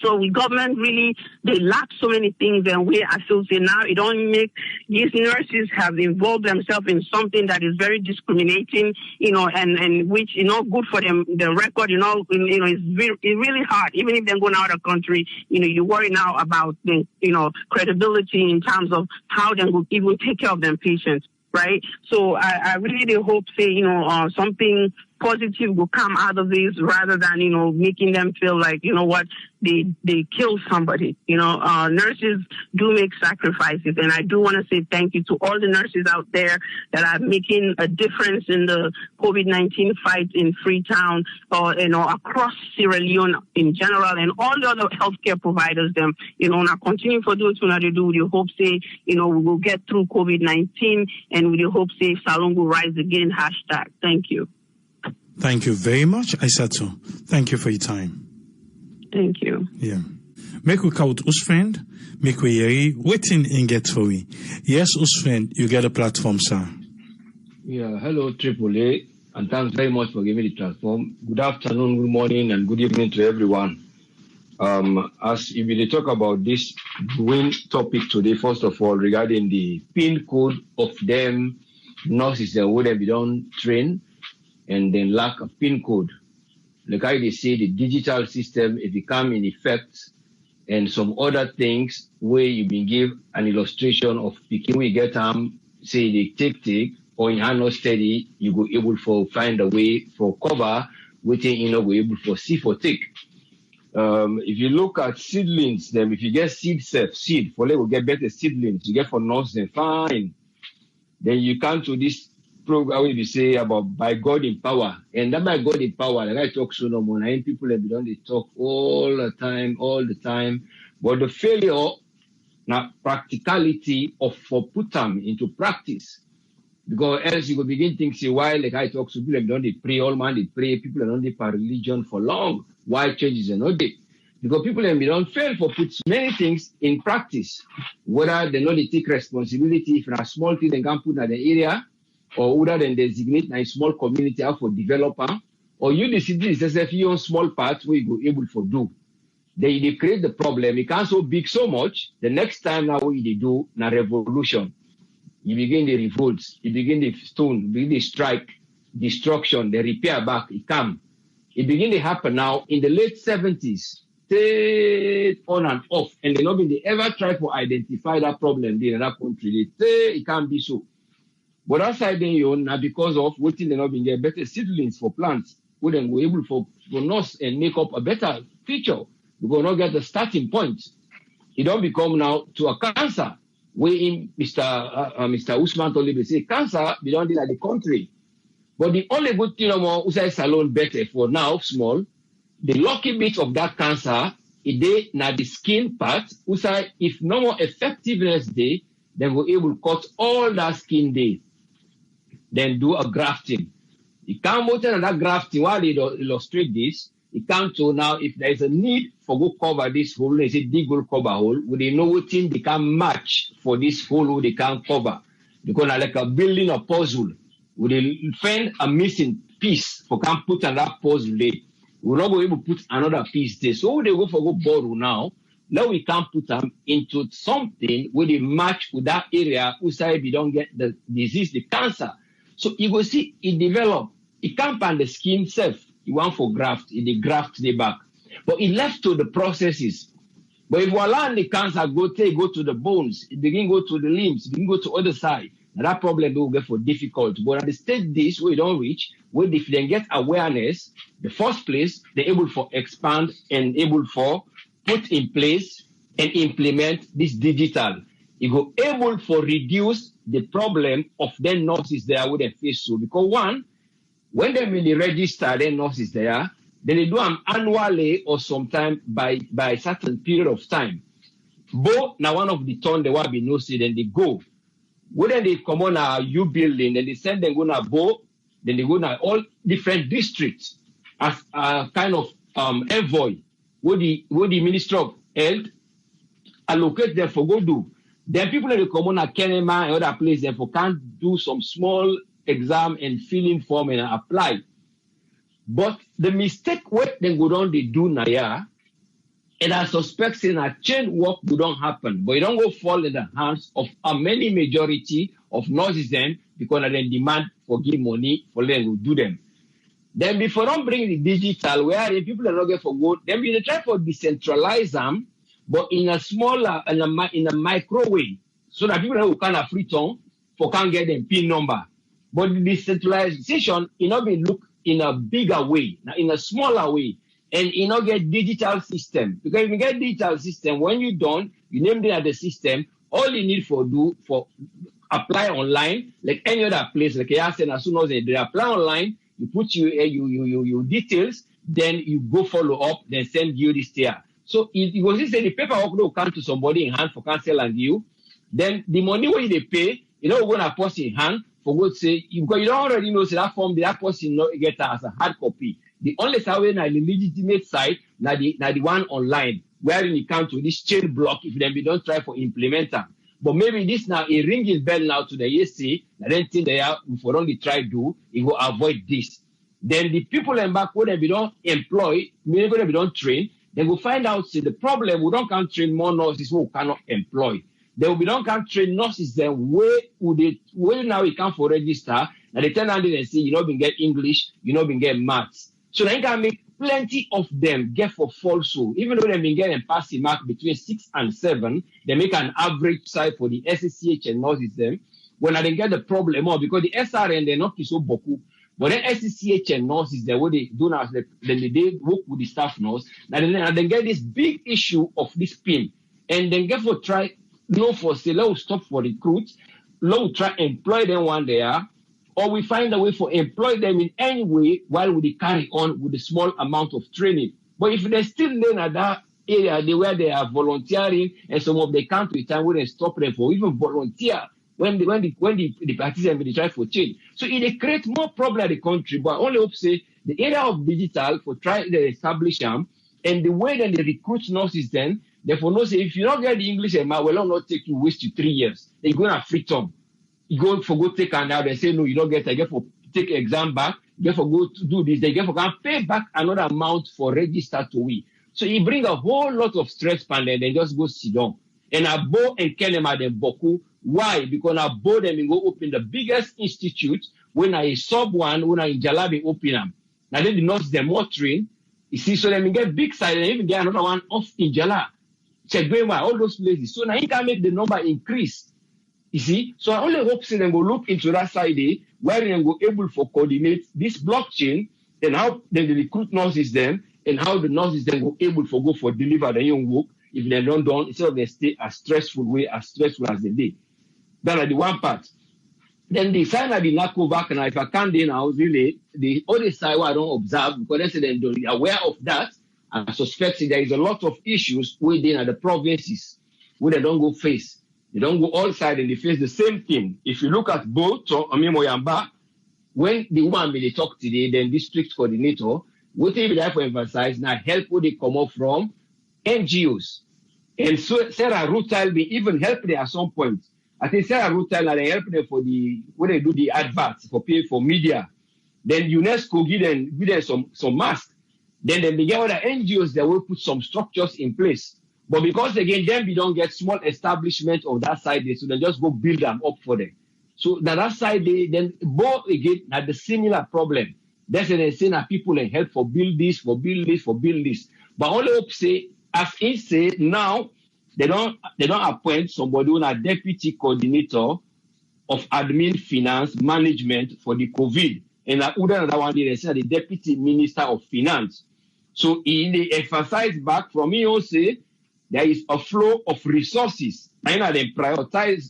So the government really, they lack so many things, and we associate now. It don't make these nurses have involved themselves in something that is very discriminating, and which good for them. The record, it's really hard. Even if they're going out of the country, you worry now about the credibility in terms of how they will even take care of them patients, right? So I really hope something positive will come out of this rather than, making them feel like, what, they killed somebody. Nurses do make sacrifices, and I do want to say thank you to all the nurses out there that are making a difference in the COVID-19 fight in Freetown, or, across Sierra Leone in general, and all the other healthcare providers, them, now continue for those who they do. We hope say, we will get through COVID-19, and we hope say Salon will rise again. #. Thank you. Thank you very much, Aissatou. Thank you for your time. Thank you. Yeah. Make we count Usfriend, make we hear waiting and get for we. Yes, Usfriend, you get a platform, sir. Yeah, hello, AAA, and thanks very much for giving me the platform. Good afternoon, good morning, and good evening to everyone. As if we talk about this topic today, first of all, regarding the PIN code of them nurses that would have been trained and then lack a PIN code. Like I say, the digital system, if it come in effect, and some other things where you been give an illustration of picking we get say the take, or in hand not steady, you go able to find a way for cover, waiting go able for see for take. If you look at seedlings, then if you get seed, for they will get better seedlings, you get for nurse, then fine. Then you come to this program where we say about by God in power. And that by God in power, like I talk so no more, people have been on the talk all the time. But the failure, now practicality of for put them into practice. Because else you will begin thinking, say, why like I talk to people have done they pray, all man they pray, people have done they per religion for long. Why changes are not there? Because people have been on fail for put many things in practice. Whether they know they take responsibility for a small thing they can put in the area, or whether they designate a small community out for developer, or you the city is if you own small parts where you go able to do. They create the problem. It can't so big so much. The next time now what they do na revolution. You begin the revolts, you begin the stone, you begin the strike, destruction, the repair back, it come. It begin to happen now in the late 70s, on and off, and they not been they ever try to identify that problem there in that country. They say it can't be so. But outside then you now because of waiting they not being get better seedlings for plants, we then go able for nurse and make up a better feature. We will not get the starting point. It don't become now to a cancer. We in Mr. Usman Tolibe say cancer belong in the country. But the only good thing about Usai Salon better for now small, the lucky bit of that cancer is they na the skin part. Usai if no more effectiveness day, then we're able to cut all that skin day. Then do a grafting. You can't move on that grafting while they illustrate this. You come to now if there is a need for go cover this hole, they say dig hole cover hole, would they know what thing they can match for this hole they can cover? Because like a building a puzzle, would they find a missing piece for can put on that puzzle there? We're not going to put another piece there. So they go for go borrow now. Now we can put them into something where they match with that area who say we don't get the disease, the cancer. So you go see it develop. It can't find the skin self. You want for graft, it graft the back. But it left to the processes. But if we allow the cancer go to the bones, it begin go to the limbs, it begin go to other side. Now that problem will get for difficult. But at the stage this we don't reach, where if they get awareness, the first place they're able for expand and able for put in place and implement this digital. You go able for reduce the problem of their nurses there with their face so because one, when they really register their nurses there, then they do them annually or sometime by a certain period of time. But now one of the turn they will be nurses, then they go. When they come on a U building, then they send them go to Bo, then they go to all different districts as a kind of envoy. What the Minister of Health allocate them for go do. Then people in the common at Kenema and other places therefore can't do some small exam and filling form and apply. But the mistake what they go down they do now, and I suspect saying a change work would don't happen, but it don't go fall in the hands of a many majority of nurses then because they demand for give money for them to do them. Then before don't bring the digital where the people are not get for good, then we try for decentralize them, but in a smaller in a micro way, so that people who can free tongue for can get them PIN number. But the decentralization, it not be look in a bigger way, in a smaller way, and you not get digital system. Because if you get digital system, when you don't, you name it as the system. All you need for do for apply online, like any other place, like I said, as soon as they apply online, you put your details, then you go follow up, then send you this there. So it was just say the paperwork will come to somebody in hand for cancel and you. Then the money when they pay, you know, we're gonna post in hand for God say because you don't already know so that form that person not get as a hard copy. The only way na the legitimate site na the one online where you come to this chain block if then we don't try for implement them. But maybe this now a ringing bell now to the ESC, and then think they are if we only try do, it will avoid this. Then the people in back when we don't employ, maybe when we don't train, they will find out see the problem we don't can train more nurses who cannot employ. They will be don't can train nurses then where now we come for register and they turn around and say you know been get English, you know been get maths. So they can make plenty of them get for false. Even though they've been getting passing mark between 6 and 7, they make an average side for the SCCH and nurses them. When they get the problem more because the SRN they're not so boku. But then SCCH and nurses, they what they do now, then they work with the staff nurse, and then get this big issue of this PIN. And then get for try, no for say, let us stop for recruits, let us try employ them one there, or we find a way for employ them in any way while we carry on with a small amount of training. But if they still learn at that area where they are volunteering and some of them can't return where they stop them for even volunteer, when the participants they try for change. So it creates more problem in the country, but I only hope say the area of digital for try to establish them and the way that they recruit nurses then, therefore no say if you don't get the English and will not take you waste you 3 years. Then you go on a free term. You go for go take and out and say no, you don't get I get for take exam back, you get for go to do this, they get for can pay back another amount for register to we. So it bring a whole lot of stress and then just go sit down. And Abo and Kenema then Boku. Why? Because I bought them and go open the biggest institute when I sub one, when I in Jalabi open them. Now then the nurse them more train. You see, so then we get big side and even get another one off in Jala. Check all those places. So now you can make the number increase. You see? So I only hope they go look into that side where they go able to coordinate this blockchain and how then the recruit nurses them and how the nurses then go able to go for deliver their own work if they don't done instead of they stay as stressful as they did. That's the one part. Then the finally Nakovac, and if I can't now, really, the other side I don't observe because they say they're aware of that and suspecting there is a lot of issues within the provinces where they don't go face. They don't go all sides and they face the same thing. If you look at both, Moyamba, when the woman they talk today, then district coordinator, what they like to emphasize now help where they come up from NGOs. And so Sarah Rutal, they even help them at some point. I think Sarah Rutal, they help them for when they do the adverts for pay for media. Then UNESCO give them some masks. Then they get other NGOs that will put some structures in place. But because again, then we don't get small establishment of that side, so they just go build them up for them. So that side, then both again had the similar problem. That's why they say that people and help for build this. But only hope say, as he say now, they don't appoint somebody who is a deputy coordinator of admin finance management for the COVID. And another one they say the deputy minister of finance. So he emphasize back from me also there is a flow of resources. And they prioritize,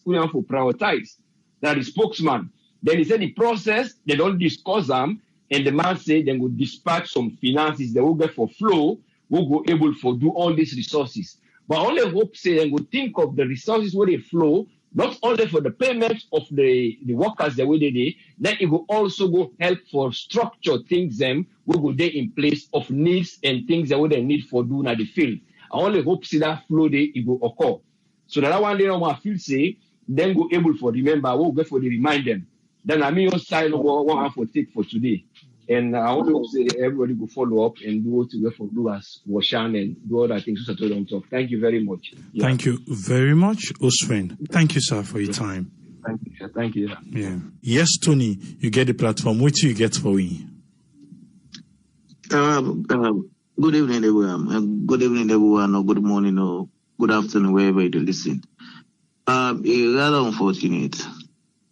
that is spokesman. Then he said the process, they don't discuss them, and the man said they will dispatch some finances, they will get for flow, will go able to do all these resources. But only hope say they will think of the resources where they flow, not only for the payment of the workers the way they do, then it will also go help for structure things them will go there in place of needs and things that they need for doing at the field. I only hope see that flow there it will occur. So that one day I feel say then go able for remember, we'll go for the remind them. Then I mean, side one for take for today. And I only hope say everybody will follow up and do what we for do as Washan and do other things to settle on top. Thank you very much. Yeah. Thank you very much, Oswen. Thank you, sir, for your time. Thank you, sir. Thank you. Yeah. Yes, Tony, you get the platform. What do you get for me? Good evening, everyone. Good evening, everyone, or good morning, or good afternoon, wherever you listen. It's rather unfortunate.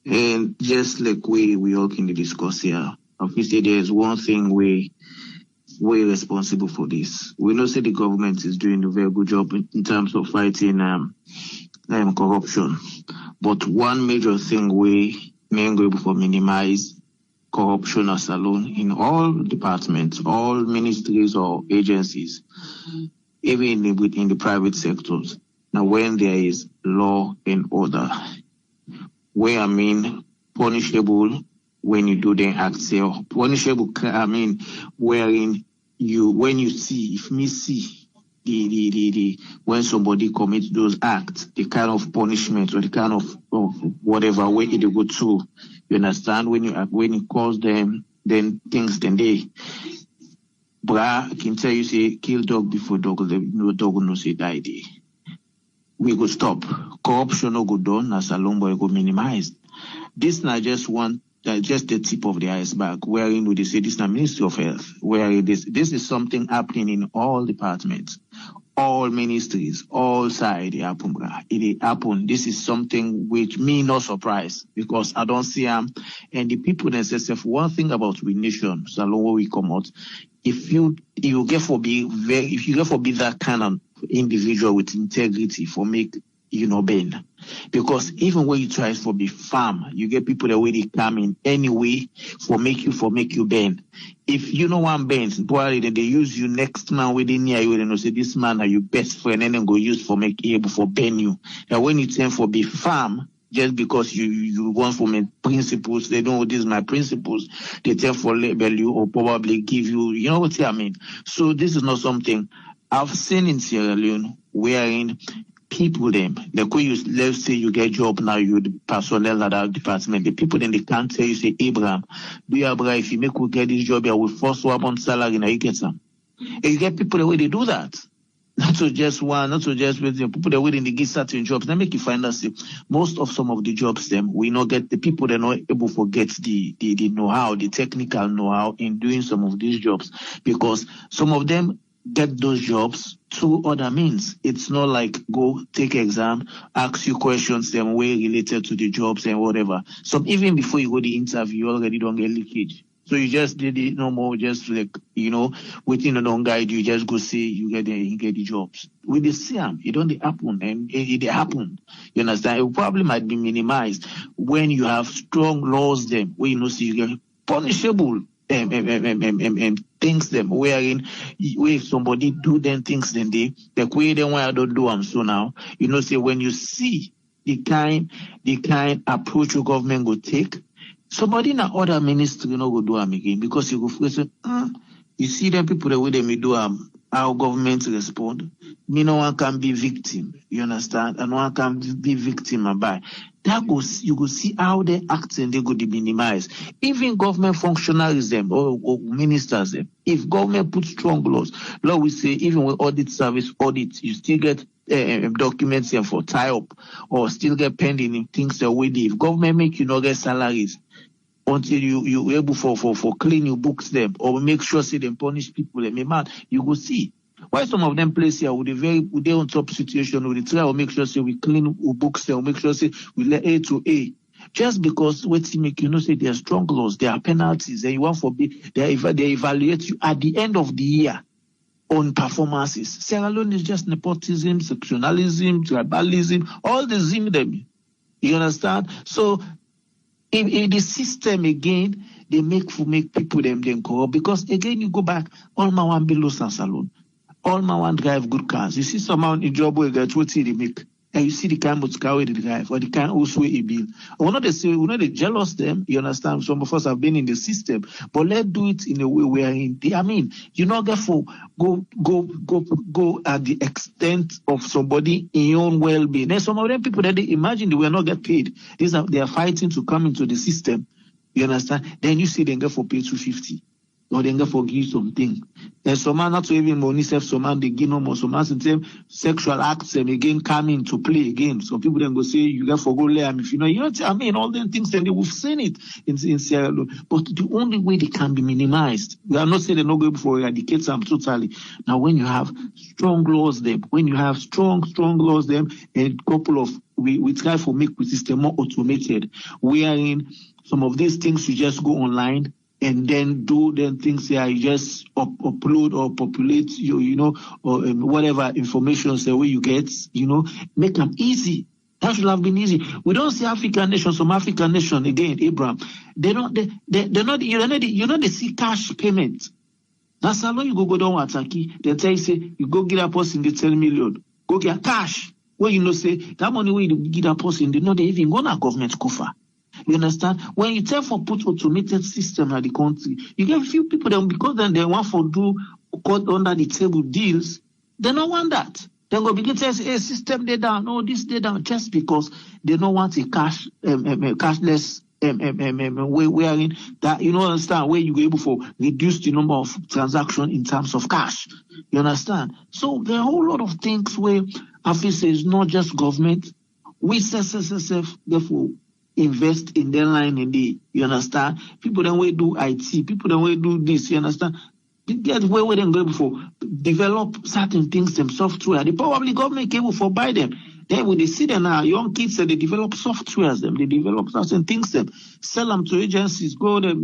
And just like we all can discuss here, obviously there is one thing we're responsible for this. We know that the government is doing a very good job in terms of fighting corruption. But one major thing we may go for minimize corruption as alone in all departments, all ministries or agencies, even within the private sectors. Now, when there is law and order, where I mean punishable when you do the act, say punishable. I mean wherein when you see the when somebody commits those acts, the kind of punishment or the kind of whatever way it go through. You understand when you cause them, then things then they. Bra, I can tell you say kill dog before dog. No dog no say die. We go stop. Corruption no go done as a long boy go minimized. This not just just the tip of the iceberg, wherein we say this is the Ministry of Health, where this is something happening in all departments, all ministries, all sides. It happen. This is something which me no surprise because I don't see and the people themselves. One thing about we nation, so long we come out, if you get for be that kind of individual with integrity for make bend. Because even when you try for be farm, you get people that way they come in anyway for make you bend. If you know one bend, probably then they use you next man within near you and say this man are your best friend and then go use for make able for bend you. And when it's time for be farm, just because you want for my principles, they know this is my principles, they tend for label you or probably give you know what I mean. So this is not something I've seen in Sierra Leone wherein people them, let's say you get job now, you the personnel at that department, the people then they can't tell you say Abraham, if you make we get this job here, we first 1 month salary now you get some. And you get people the way they do that. Not to just with people that waiting to get certain jobs. Then make you find out most of some of the jobs them we not get the people that are not able to get the know-how, the technical know-how in doing some of these jobs because some of them get those jobs through other means. It's not like go take exam, ask you questions, them way related to the jobs and whatever. So even before you go the interview, you already don't get leakage. So you just did it no more, just like, within a non guide, you just go see you get the jobs. With the SIAM, it don't happen, and it happened. You understand? It probably might be minimized when you have strong laws them, where see you get punishable things them wherein if somebody do them things then the way they want to do them. So now say when you see the kind approach your government will take, somebody in other ministry go do them again, because you go first you see them people the way they may do how government respond. No one can be victim, you understand, and one can be victim by that goes. You go see how they act and they go to minimize. Even government functionaries them or ministers them. If government puts strong laws, we say even with audit service audit, you still get documents here for tie up or still get pending in things the way they. If government make you not get salaries until you able for clean your books them or make sure say them punish people them mad, you go see. Why some of them place here with they on top situation, we try to make sure say we clean our books there, make sure say we let A to A. Just because what you make say there are strong laws, there are penalties, and you want for they evaluate you at the end of the year on performances. Sierra Leone is just nepotism, sectionalism, tribalism, all the zim them. You understand? So in the system again, they make people them corrupt, because again you go back, all my one below San Salon. All my one drive good cars. You see someone in job where get what they make, and you see the kind of car they drive, or the kind also a bill. We're not they jealous them. You understand? Some of us have been in the system, but let's do it in a way where you not get for go at the extent of somebody in your own well-being. There's some of them people that they imagine they will not get paid. They are fighting to come into the system. You understand? Then you see them get for pay 250. Or they forgive something. And some man not to even money self, some man they give no more, some man same sexual acts and again come into play again. Some people then go say you got for go there. If all them things, and we've seen it in Sierra Leone. But the only way they can be minimized, we are not saying they're not going for eradicate them totally. Now when you have strong laws them, when you have strong laws them, and couple of we try to make the system more automated, wherein some of these things you just go online and then do then things there, you just upload or populate or whatever information the way you get, make them easy. That should have been easy. We don't see African nations, some African nation again, Abraham. They're not they see cash payment. That's how long you go down Ataki. They tell you say you go get a person the 10 million. Go get cash. Well, say that money where you get a person, they know they even go to government coffers. You understand? When you tell for put automated system at the country, you get a few people then because then they want for do under the table deals, they don't want that. Then go begin to say, system they down, this they down, just because they don't want a cashless way wherein that understand where you go able for reduce the number of transactions in terms of cash. You understand? So there are a whole lot of things where I feel say it's not just government. We therefore invest in their line in you understand? People then we do IT, people then we do this, you understand? Get where they go before develop certain things them software. The probably government able for buy them. Then when they see them now, young kids they develop softwares them, they develop certain things them, sell them to agencies, go them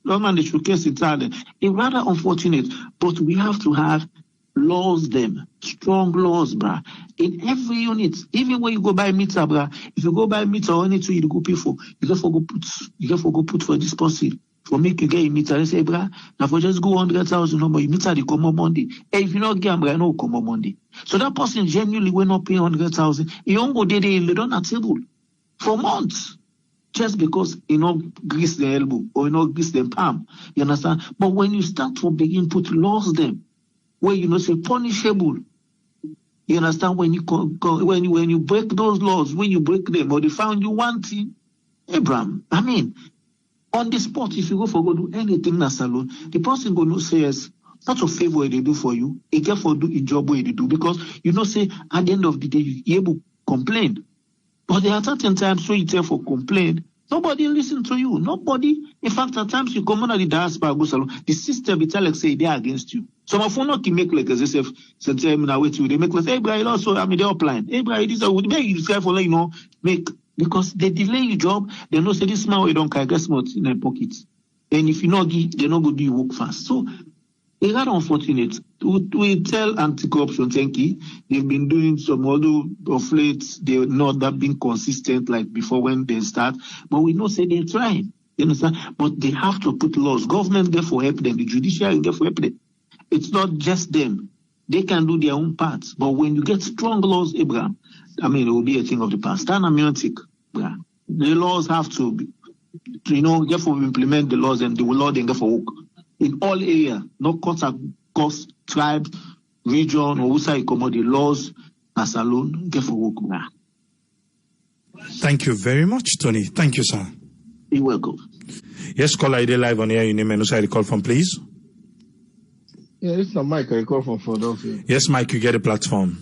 government they showcase it out. It's rather unfortunate, but we have to have laws them, strong laws, bruh. In every unit, even when you go buy meter, bruh, if you go buy meter or anything you go pay for, you get for go put for this person. For make you get a meter, they say, bruh, now for just go 100,000 number, you meter the come on Monday. And if you not get bruh, no come on Monday. So that person genuinely will not pay 100,000. He won't go there, they don't at table for months. Just because you grease the elbow or grease the palm. You understand? But when you start to begin put laws them, where say punishable. You understand? When you when you break those laws, when you break them, or they found you wanting, Abraham. On the spot, if you go do anything na salon, the person go say yes, not a favor they do for you, a get for do a job where they do, because say at the end of the day you able to complain. But there are certain times where you tell for complain, Nobody listen to you. Nobody. In fact, at times you come on the diaspora, go salon. The system, it tell like say they are against you. Some of them not make like as if they make like, hey, bro, also I mean they upline. Hey, bro, this would make you describe for make because they delay your job. They know say this man we don't care. Guess what in their pockets. And if you not give, they not go do you work fast. So it's not unfortunate. We tell anti-corruption, thank you. They've been doing some, although of late they're not that being consistent like before when they start. But we know say they're trying. You understand? But they have to put laws. Government therefore help them. The judiciary therefore help them. It's not just them. They can do their own parts. But when you get strong laws, Abraham, I mean, it will be a thing of the past. Stand amniotic. The laws have to be, therefore implement the laws and the law then therefore work. In all areas, no cost across tribe, region, or outside the laws as alone, get for work now. Thank you very much, Tony. Thank you, sir. You're welcome. Yes, caller ID live on air. Your name and who side you call from, please. Yeah, this is Mike. I call from Philadelphia. Yes, Mike, you get a platform.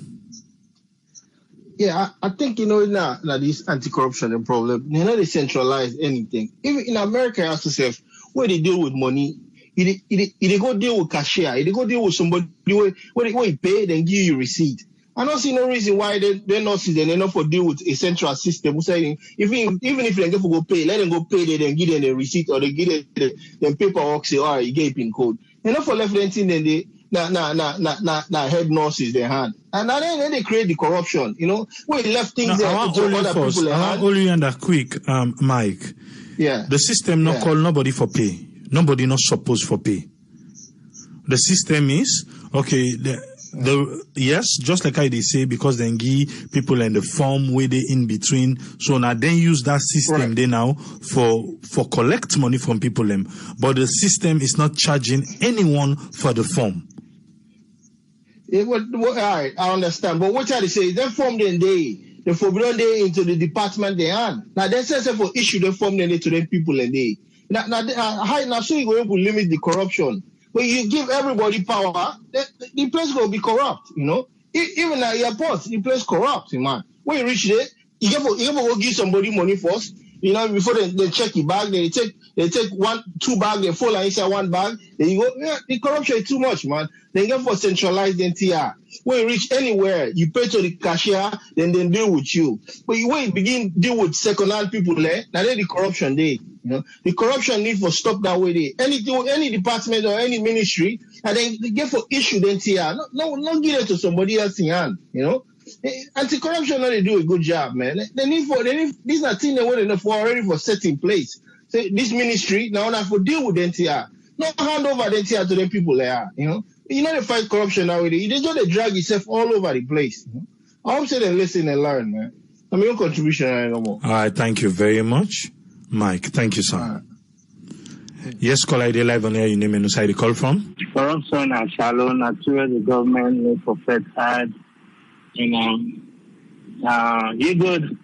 Yeah, I think now this anti-corruption problem, they centralize anything. Even in America, as to say, where they deal with money. They go deal with cashier. They go deal with somebody where you pay, then give you receipt. I don't see no reason why they're not see they're not for deal with a central system. Who's saying even if they go pay, let them go pay, they then give them the receipt or they give them paperwork. Say, all right, you get pin code. They're not for left them thing. Then they head nurses their hand, and then they create the corruption. Where they left things there to other people. I want only under quick, Mike. Yeah. The system not call nobody for pay. Nobody not supposed for pay. The system is okay. Yes, just like I they say, because then give people in the form where they in between. So now then use that system right. They now for collect money from people them. But the system is not charging anyone for the form. All right, I understand. But what I say is that form then the forbidden day into the department they are. Now they say for issue the form then to them people and they. Now so you go to limit the corruption. When you give everybody power, the place will be corrupt, Even at airports, the place corrupt, man. When you reach there, you have to go give somebody money first, before they check your bag, they take 2 bags, they fall inside 1 bag, then you go, the corruption is too much, man. Then you have to centralize the NTR. When you reach anywhere, you pay to the cashier, then they deal with you. But when you begin deal with second-hand people there, now then the corruption there. The corruption need for stop that way there. Any department or any ministry, and then they get for issue the NTR. No give it to somebody else in hand, Anti-corruption, they do a good job, man. These are things they want enough for already for set in place. So this ministry, now have to deal with the NTR. Not hand over the NTR to the people there, they fight corruption now with it. They just drag itself all over the place. I hope they listen and learn, man. I mean, your contribution no more. All right, thank you very much, Mike. Thank you, sir. Yes, call ID live on air. Your name and who side you call from? Corruption and shallow, naturally the government need for fed hard. You good?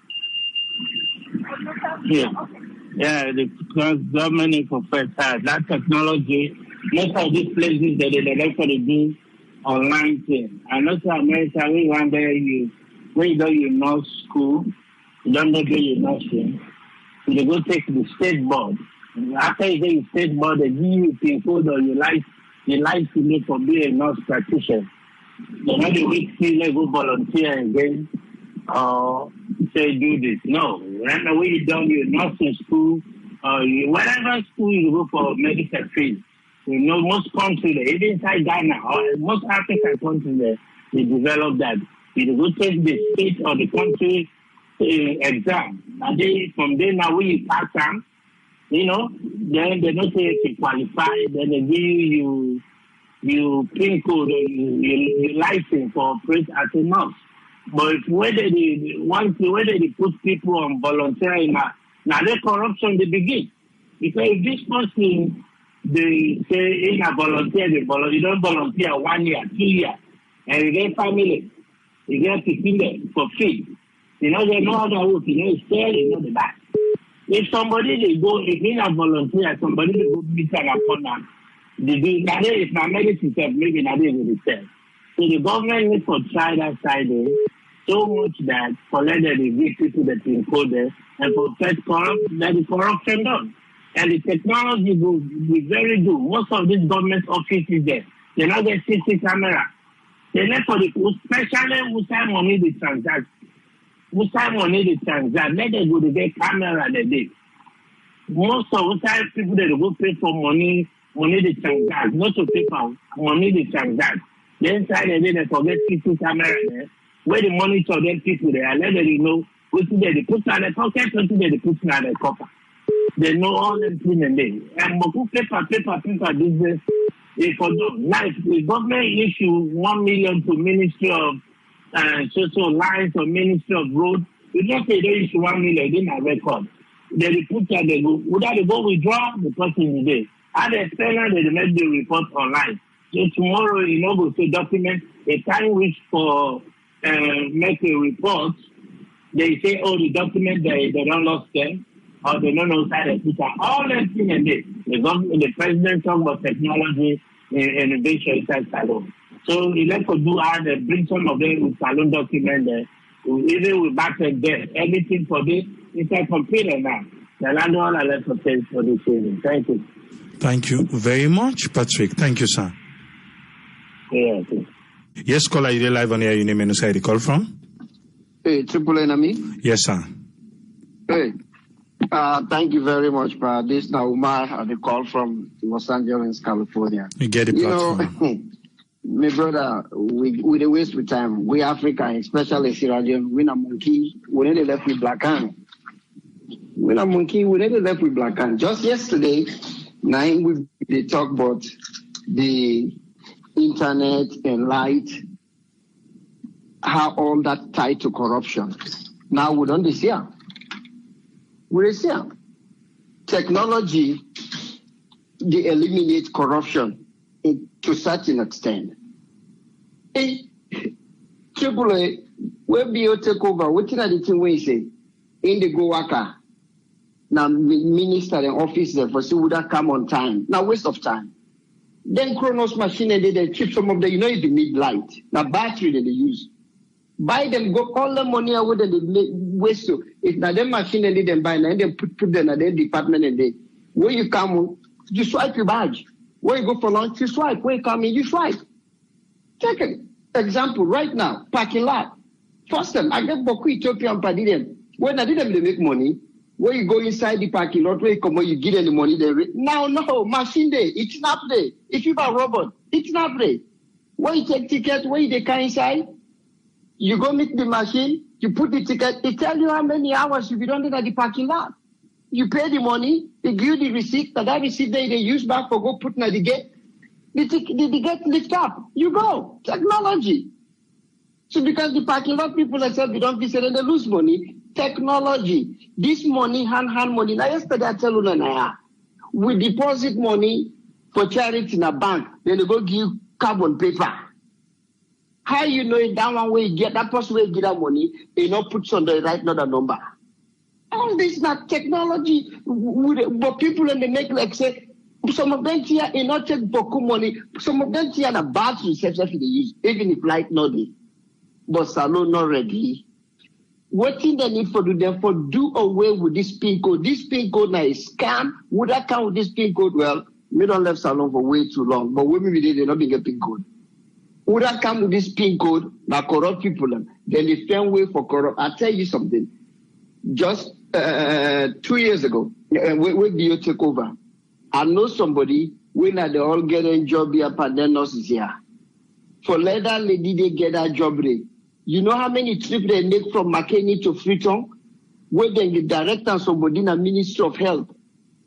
Yeah, the government need for fed hard. That technology, most of these places that they like to do online thing. And also America, we want there when you do your nurse school, you don't go do your nursing. You go take the state board. After you take the state board, they give you pin code or your life to make for being a nurse practitioner. So now the week you go volunteer again or say do this. No. Remember when you done your nursing school or whatever school you go for medical field. Most countries, even inside Ghana or most African countries, they develop that. You go take the state or the country exam. And from there now when you pass them, then they don't say you qualify, then they give you pin code or you license for operate as a nurse. But whether they put people on volunteering, now the corruption they begin. Because if this person they say in a volunteer, you don't volunteer 1 year, 2 years, and you get family, you get people for free. They know how to work, it's fair, the back. If somebody they go, if in a volunteer, somebody they go meet an opponent, they do now it's not medicine, maybe not even the same. So the government needs to try that side so much that collected the give people that encode there and for first the corruption done. And the technology will be very good. Most of these government offices there, they not get CC camera. They let for the especially who say money the transact. Who say money the transact, let them go to get camera the day. Most of the time people they go pay for money the transact, not to pay for money the transact. Then inside the day they forget CC camera there. Where the monitor them people there, and let them know what they put in the pocket, what they put in the copper. They know all them things and they. And Moku paper business is for them. Like the government issue 1 million to Ministry of Social Lines or Ministry of Road. We just say they issue 1 million, they not record. They report that they go. Would they go withdraw the person today? At the external, they make the report online. So tomorrow, go to document a time which for make a report, they say, the document they don't lost them, or they don't know how to put all that thing in there. The president talk about technology innovation inside Salon. So he let us do hard and bring some of them with Salon document there. Even with back and death, everything for this inside computer now. The land all I let for this evening. Thank you. Thank you very much, Patrick. Thank you, sir. Yeah, Yes, caller, you're live on here. Your name and where you call from? Hey, Triple Enemy. Yes, sir. Hey, thank you very much, pa. This now Umar had a call from Los Angeles, California. You get the platform. My brother, we the waste with time. We Africa, especially Sierra Leone, we not monkey. We never left with black hand. We not monkey. We never left with black hand. Just yesterday, they talk about the internet and light, how all that tied to corruption. Now we don't see it. We see it. Technology, they eliminate corruption to such an extent. Triple A, where BO take over, what are the things we say? In the go worker, now minister and office there for so would that come on time? Now waste of time. Then Kronos machine and they chip some of the, if you need light. Now battery that they use. Buy them, go all the money away that they waste to. If now them machine and they then buy and then put them in their department and they, where you come, you swipe your badge. Where you go for lunch, you swipe. Where you come in, you swipe. Take an example right now, parking lot. First time, I get Boku Ethiopian Padidem. When I did them, they make money. Where you go inside the parking lot, where you come, you give them the money. Now, no, machine day, it's not day. If you buy robot, it's not day. Where you take ticket, where you take inside, you go meet the machine, you put the ticket, it tell you how many hours you've been done at the parking lot. You pay the money, they give you the receipt, that receipt they use back for go put in the gate. The gate lift up, you go. Technology. So because the parking lot people themselves, they don't visit and they lose money. Technology. This money, hand money. Now yesterday I tell you, we deposit money for charity in a bank, then they go give carbon paper. How you know it that one way you get that person will get that money, you know, puts on the right number. All this not technology, but people in the make like say, some of them here you not take boku money, some of them here are bad reception they use, even if light not there. But salon not ready. What thing they need for do, therefore do away with this PIN code. This PIN code now is scam. Would that count with this PIN code? Well, we don't left salon for way too long, but when we did, they not being a PIN code. Would that come with this PIN code? Now corrupt people, then the same way for corrupt. I'll tell you something. Just 2 years ago, when you take over, I know somebody when they all get a job here, but then nurses here. For leather lady, they get a job rate. You know how many trips they make from McKinney to Freetown? Where then the director somebody in the Ministry of Health.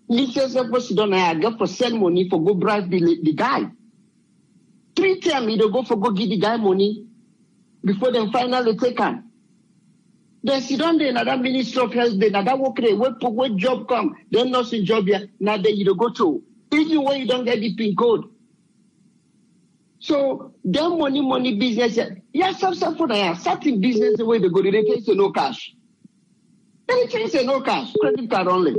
Minister supposed to don't have for send money for go bribe the guy. 3 times they go for go give the guy money before they finally take him. Then sit down there, another Ministry of Health, then another work there, where job come, then nursing job here, now then you go to. Even when you don't get the PIN code. So, them money business, yes, some for that, certain business the way they go, they can say no cash. They can say no cash, credit card only.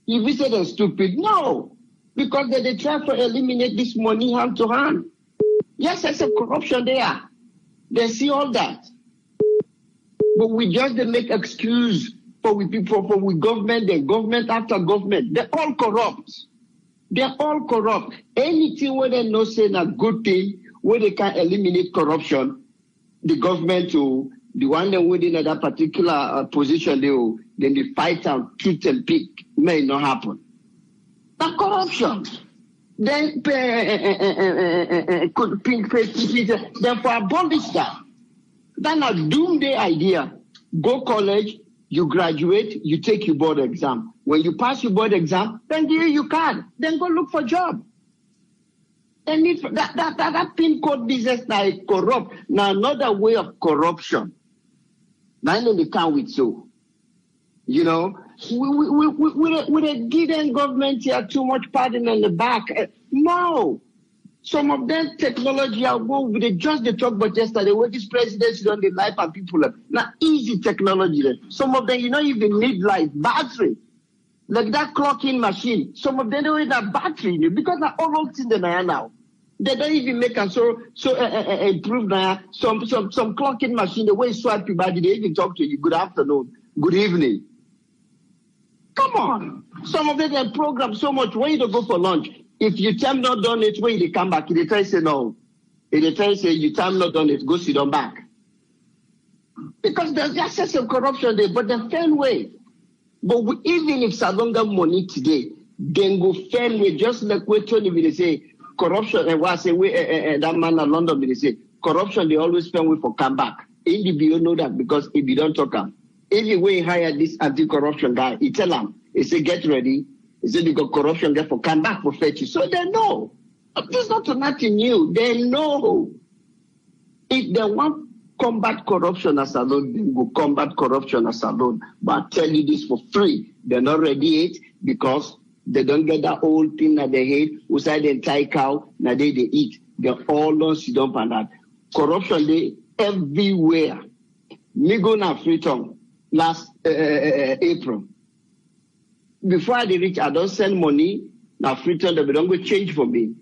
If you say they're stupid, no. Because they try to eliminate this money hand to hand. Yes, there's a corruption there. They see all that. But we just they make excuse for we people, for we government, then government after government. They're all corrupt. They're all corrupt. Anything where they know say a good thing, where they can eliminate corruption, the government to the one that within that particular position, then they fight out truth and pick may not happen. That corruption. Then could pink then for abolish that. Then a doomsday idea. Go college, you graduate, you take your board exam. When you pass your board exam, then here you can. Then go look for a job. And if that pin code business now is corrupt. Now another way of corruption. Now they can't with so. You know, we giving government here too much pardon on the back. No. Some of them technology are go with just the talk about yesterday where this president on the life and people are now easy technology. Some of them, you don't even need light, battery. Like that clocking machine. Some of them don't even have battery because they're all things in there now. They don't even make and so improve now. Some clocking machine, the way you swipe your body, they even talk to you. Good afternoon, good evening. Come on. Some of them they program so much when you don't go for lunch. If you time not done it, when they come back, they try to say no. They try to say you time not done it, go sit on back. Because there's access of corruption there, but the fair way. But even if Salonga money today, then go fair way, just like where Tony will say, corruption, and what I say, that man in London will say, corruption, they always spend way for come back. In the BO know that because if you don't talk him, anyway, he hire this anti-corruption guy, he tell him, he say, get ready. He said, because corruption get for come back for fetch you. So they know. This is not nothing new. They know. If they want combat corruption as alone, they will combat corruption as alone. But I tell you this for free. They're not ready yet because they don't get that old thing that they hate. Who say the entire cow, now they eat. They're all on sit up and that. Corruption, they everywhere. Me go na Freetown last April. Before I reach, I don't send money. Now Freetown, they don't go change for me.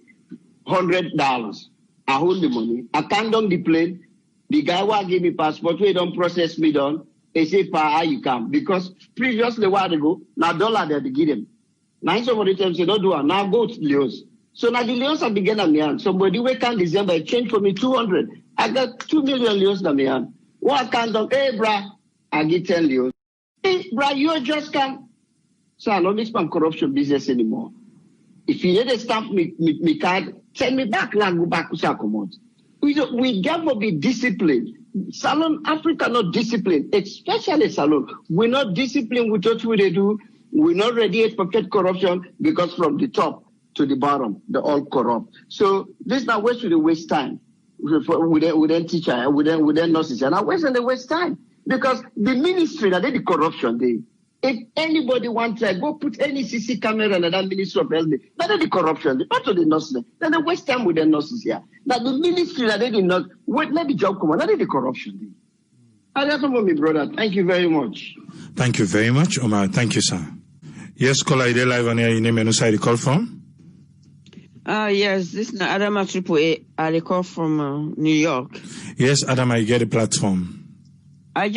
$100. I hold the money. I can't down the plane. The guy will give me passport. We don't process me down. They say, how you come? Because previously, a while ago, now dollar they give them. Now somebody tells me, don't do it. Now go to Leone's. So now the Leone's have begun at me hand. Somebody wake up December, change for me 200. I got 2 million Leone's at me hand. What can't do? Hey, brah, I get 10 Leone's. Hey, brah, you just come. So I don't spam corruption business anymore. If you need to stamp me card, send me back and I go back to Sakomot. We got to be disciplined. Salon Africa not disciplined, especially Salon. We're not disciplined with what we do. We're not ready to perfect corruption because from the top to the bottom, they're all corrupt. So this now where should they waste time? With them teacher, with them nurses. And I waste time? Because the ministry, that they the corruption they. If anybody wants to go put any CC camera in that Ministry of Health, that is the corruption. Not to the nurses. Then they waste time with the nurses here. Now the ministry that they did not let the job come on. That is the corruption. And that's all, my brother. Thank you very much. Thank you very much, Omar. Thank you, sir. Yes, caller, you live on here. Your name and who you call from? Yes, this is Adama AAA. I call from New York. Yes, Adama, you get the platform. I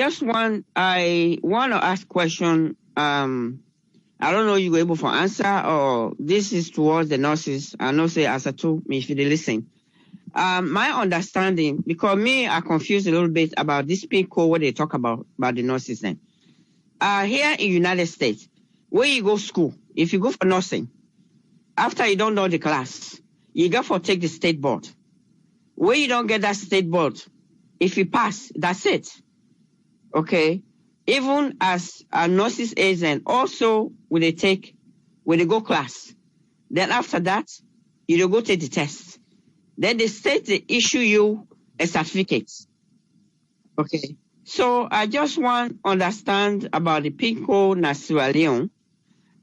want to ask a question. I don't know if you were able to answer or this is towards the nurses. I know say as a two, if you listen. My understanding, because I confused a little bit about this pin code what they talk about the nurses then. Here in United States, where you go school, if you go for nursing, after you don't know the class, you got to take the state board. Where you don't get that state board, if you pass, that's it. Okay, even as a nurses agent, also when they go class, then after that, you go take the test. Then the state they issue you a certificate. Okay, so I just want to understand about the pin code in Sierra Leone.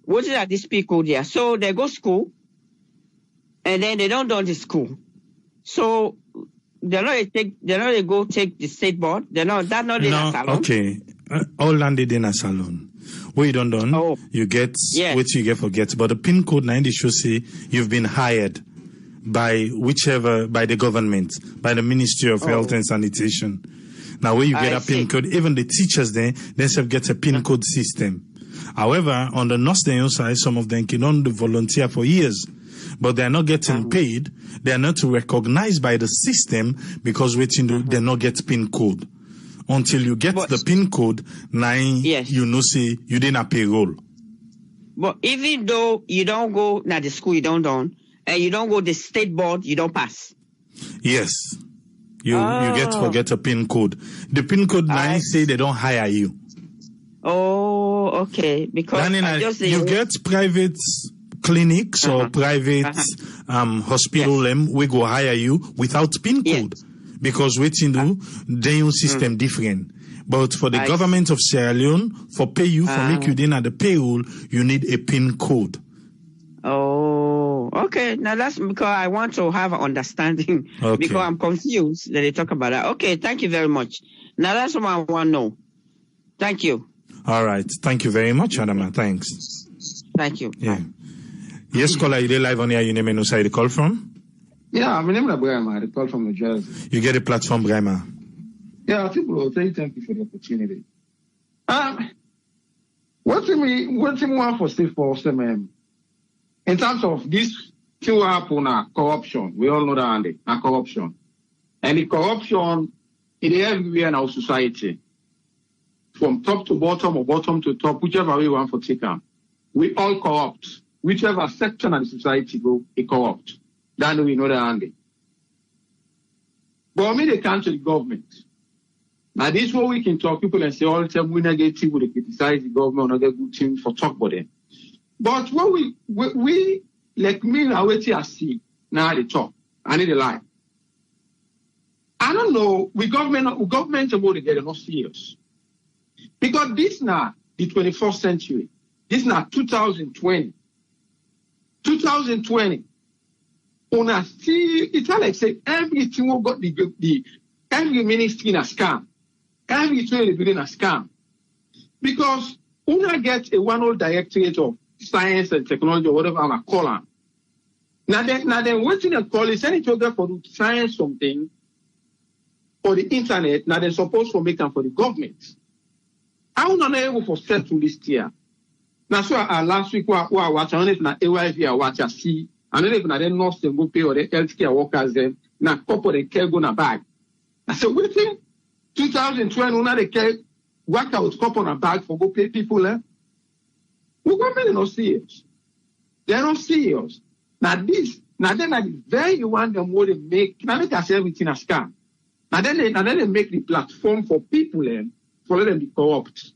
What is that this pin code there? So they go school, and then they don't do the school. So they're not go take the state board. They're not in a salon. Okay. All landed in a salon. What you don't done, you get what you get forget. But the pin code 90 should say you've been hired by the government, by the Ministry of Health and Sanitation. Now, where you get a PIN code, even the teachers then themselves get a PIN code system. However, on the nurse side, some of them can only volunteer for years, but they're not getting paid. They're not recognized by the system because they not get PIN code. Until you get the PIN code, you know, say you didn't have payroll. But even though you don't go to the school, you don't and you don't go to the state board, you don't pass. Yes. You forget a PIN code. The PIN code say they don't hire you. Oh, okay. Because you get private clinics or private hospital we go hire you without PIN code. Because their system different. But for the government of Sierra Leone, for pay you, for make you in at the payroll, you need a PIN code. Oh, okay. Now that's because I want to have an understanding because I'm confused that they talk about that. Okay, thank you very much. Now that's what I want to know. Thank you. All right. Thank you very much, Adama. Thanks. Thank you. Yeah. Yes, caller, you live on here. You name and who you call from? Yeah, my name is Brahma. I call from New Jersey. You get a platform, Brahma. Yeah, people will say thank you for the opportunity. What do you want for stay for them? In terms of this thing happen, corruption. We all know that corruption. And the corruption it is everywhere in our society. From top to bottom or bottom to top, whichever way we want for take on. We all corrupt. Whichever section of the society go, it corrupt. Then we know that. But when they come to the government, now this is what we can talk people and say all the time we negative, we criticize the government, not get good thing for talk about them. But what we like me now wait till I see now they talk. I need a lie. I don't know, we government about together not serious. Because this now the 21st century, this now 2020. 2020. On see it's like say everything we got the every ministry in a scam. Everything they doing a scam. Because una get a one-old directorate of science and technology or whatever I'm call them. Now then waiting a call is any to for science something for the internet, now they're supposed to make them for the government. I was not able for set to list here. Now so last week I watch I don't know if na AYV I watch I see I don't know if na the nurse them go pay or the healthcare workers them na couple the care go na bag. I said waiting 2020 una the care work out couple na bag for go pay people we government not serious. They're not serious. Now this then the very one them what they make now make us everything a scam. Now then they make the platform for people for them to be corrupt.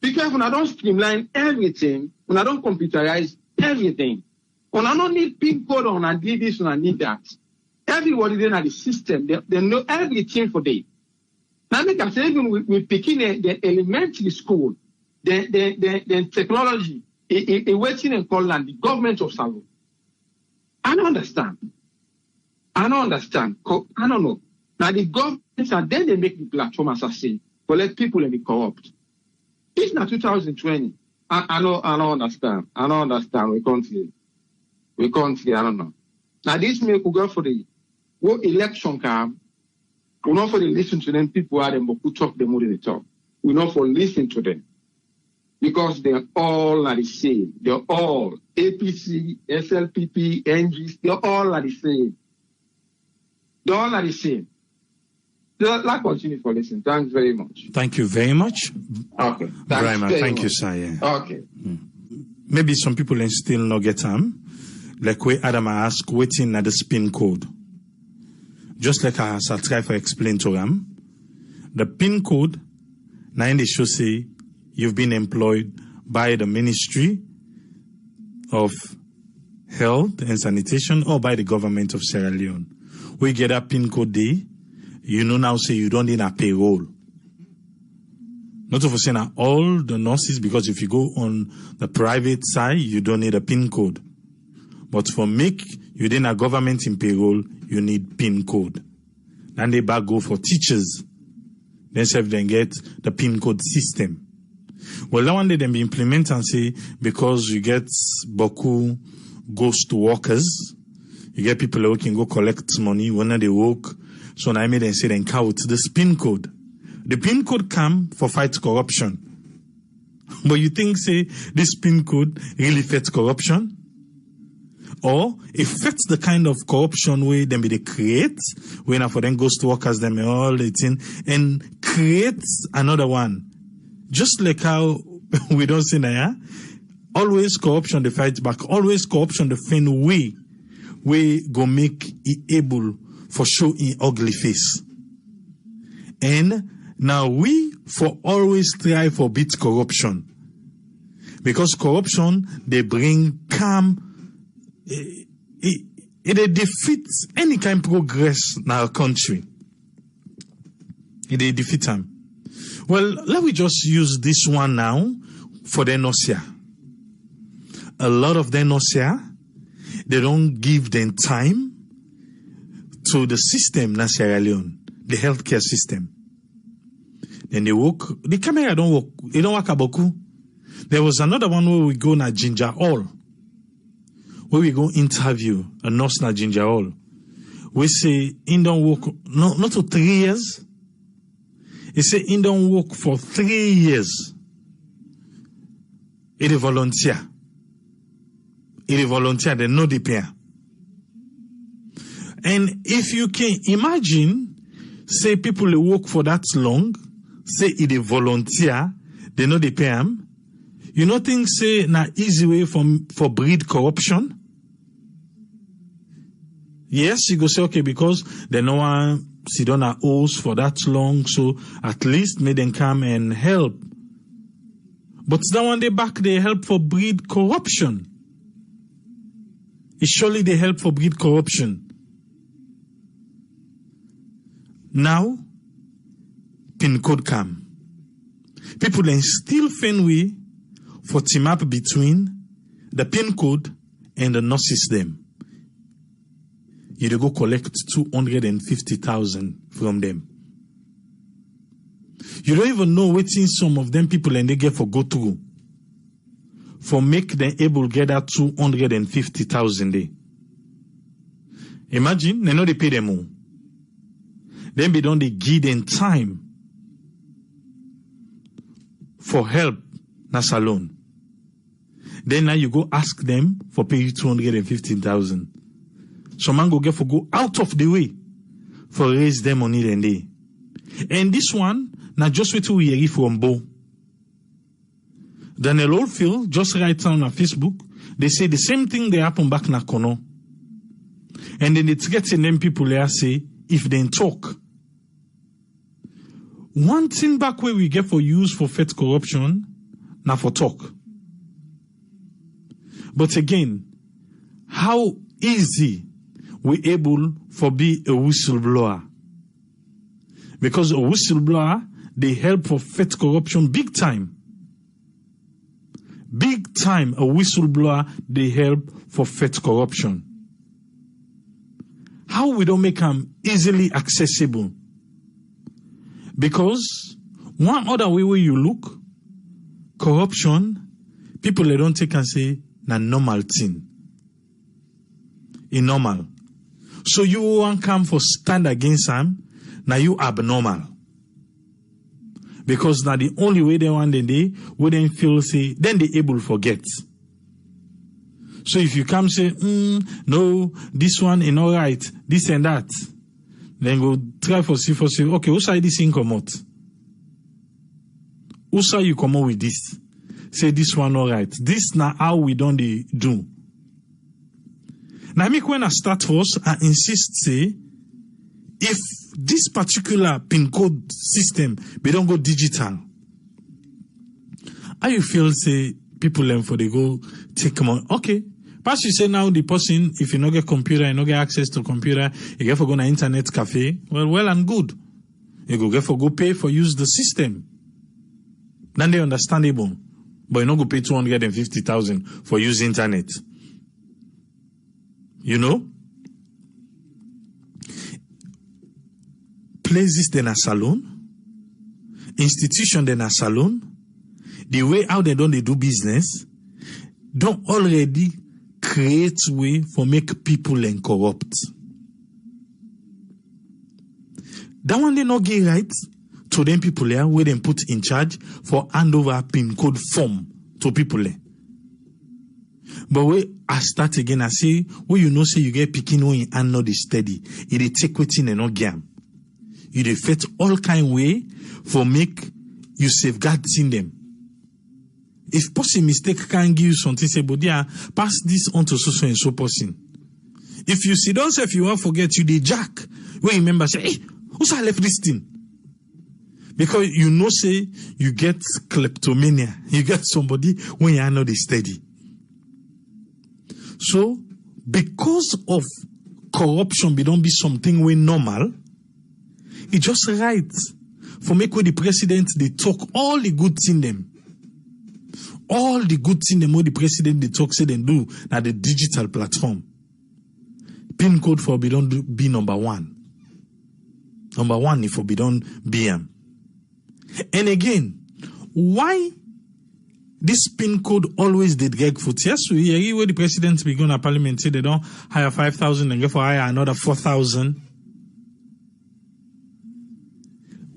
Because when I don't streamline everything, when I don't computerize everything, when I don't need PIN code on I need this and I need that, everybody then at the system, they know everything for them. Now make us say even we picking the elementary school, the technology, a waiting and call land, the government of Salo. I don't understand. I don't know. Now the governments and then they make the platform as I say, for let people be corrupt. It's not 2020. I don't understand. I don't understand. We can't see. I don't know. Now this make we go for the what election come. We not for the listen to them. People are them, but who talk them more than they talk. We not for listen to them because they're all are the same. They're all APC, SLPP, NGs. They're all are the same. They're all are the same. Let's continue for listening. Thanks very much. Thank you very much. Okay. Thank you, sir. Yeah. Okay. Maybe some people still not get like where Adam asked, waiting at the PIN code. Just like I try to explain to them, the PIN code, now in the show say you've been employed by the Ministry of Health and Sanitation or by the government of Sierra Leone. We get a PIN code there. You know now say you don't need a payroll. Not to say now all the nurses, because if you go on the private side, you don't need a PIN code. But for make you then a government in payroll, you need PIN code. Then they back go for teachers. Then say then get the PIN code system. Well, that one day then be implement and say because you get Boku ghost workers, you get people who can go collect money when they work. So now I made them say then count the PIN code. The PIN code come for fight corruption. But you think say this PIN code really fights corruption? Or it fits the kind of corruption way them they create, when for them ghost workers them all the thing, and creates another one. Just like how we don't say that, always corruption the fight back, always corruption the fin way we go make it able for show in ugly face. And now we for always try for beat corruption. Because corruption, they bring calm, it defeats any kind of progress in our country. It defeat them. Well, let me just use this one now for the nausea. A lot of the nausea, they don't give them time to the system in Sierra Leone, the healthcare system. Then they work, the camera don't work, they don't work about. There was another one where we go na Ginger Hall, where we go interview a nurse na Ginger Hall. We say, in don't work, no, not for 3 years. He say, in don't work for 3 years. It is volunteer. It is volunteer, they know the pay. And if you can imagine, say people who work for that long, say it is volunteer, they know the pay them. You know things say na easy way for breed corruption? Yes, you go say, okay, because they no one sit on a host for that long, so at least may them come and help. But that one they back, they help for breed corruption. It's surely they help for breed corruption. Now, PIN code come. People then still find way for team up between the PIN code and the nurses them. You go collect 250,000 from them. You don't even know what some of them people and they get for go through for make them able get that 250,000 day. Imagine they know they pay them more. Then they don't they give them time for help na salon. Then now you go ask them for pay you 215,000. Some man go get for go out of the way for raise them money then day. And this one, now just wait till we hear from Bo. Daniel Oldfield just write down on Facebook. They say the same thing they happen back na Kono. And then it's getting them people there say, if they talk. One thing back where we get for use for fight corruption, now for talk. But again, how easy we able for be a whistleblower? Because a whistleblower, they help for fight corruption big time. Big time, a whistleblower, they help for fight corruption. How we don't make them easily accessible? Because one other way where you look, corruption, people they don't take and say, na normal thing. It's normal. So you won't come for stand against them, now you abnormal. Because now the only way they want the day, we then feel say, then they able forget. So if you come say, no, this one is not right, this and that, then go try for see, okay, who say this thing come out? Who say you come out with this? Say this one all right. This now how we don't do. Now make when I start first, I insist say, if this particular PIN code system, we don't go digital, how you feel say people learn for they go take money? Okay. But you say now the person, if you not get computer, you not get access to computer, you get for go to internet cafe, well and good. You go get for go pay for use the system. Then they understandable. But you not go pay 250,000 for use internet. You know? Places then a salon, institution then a salon, the way how they do business, don't already create way for make people and corrupt. That one they not get right to them people there where they put in charge for handover PIN code form to people there. But when I start again, I say, when you know say you get picking when you and not steady, it dey take waiting and not game. You dey fet all kind way for make you safeguarding them. If person mistake can give you something, say, but yeah, pass this on to so and so person. If you see don't say if you want forget you dey jack, when you remember say, hey, who's I left this thing? Because you know say you get kleptomania, you get somebody when you are not steady. So, because of corruption, don't be something way normal, it's just right for make with the president, they talk all the good thing them. All the good thing them what the president they talk say they do na the digital platform. PIN code for be don't be number one. Number one if for be don't be him. And again, why this PIN code always did get foot? Yes, we hear where the president be going to parliament say they don't hire 5,000 and go for hire another 4,000.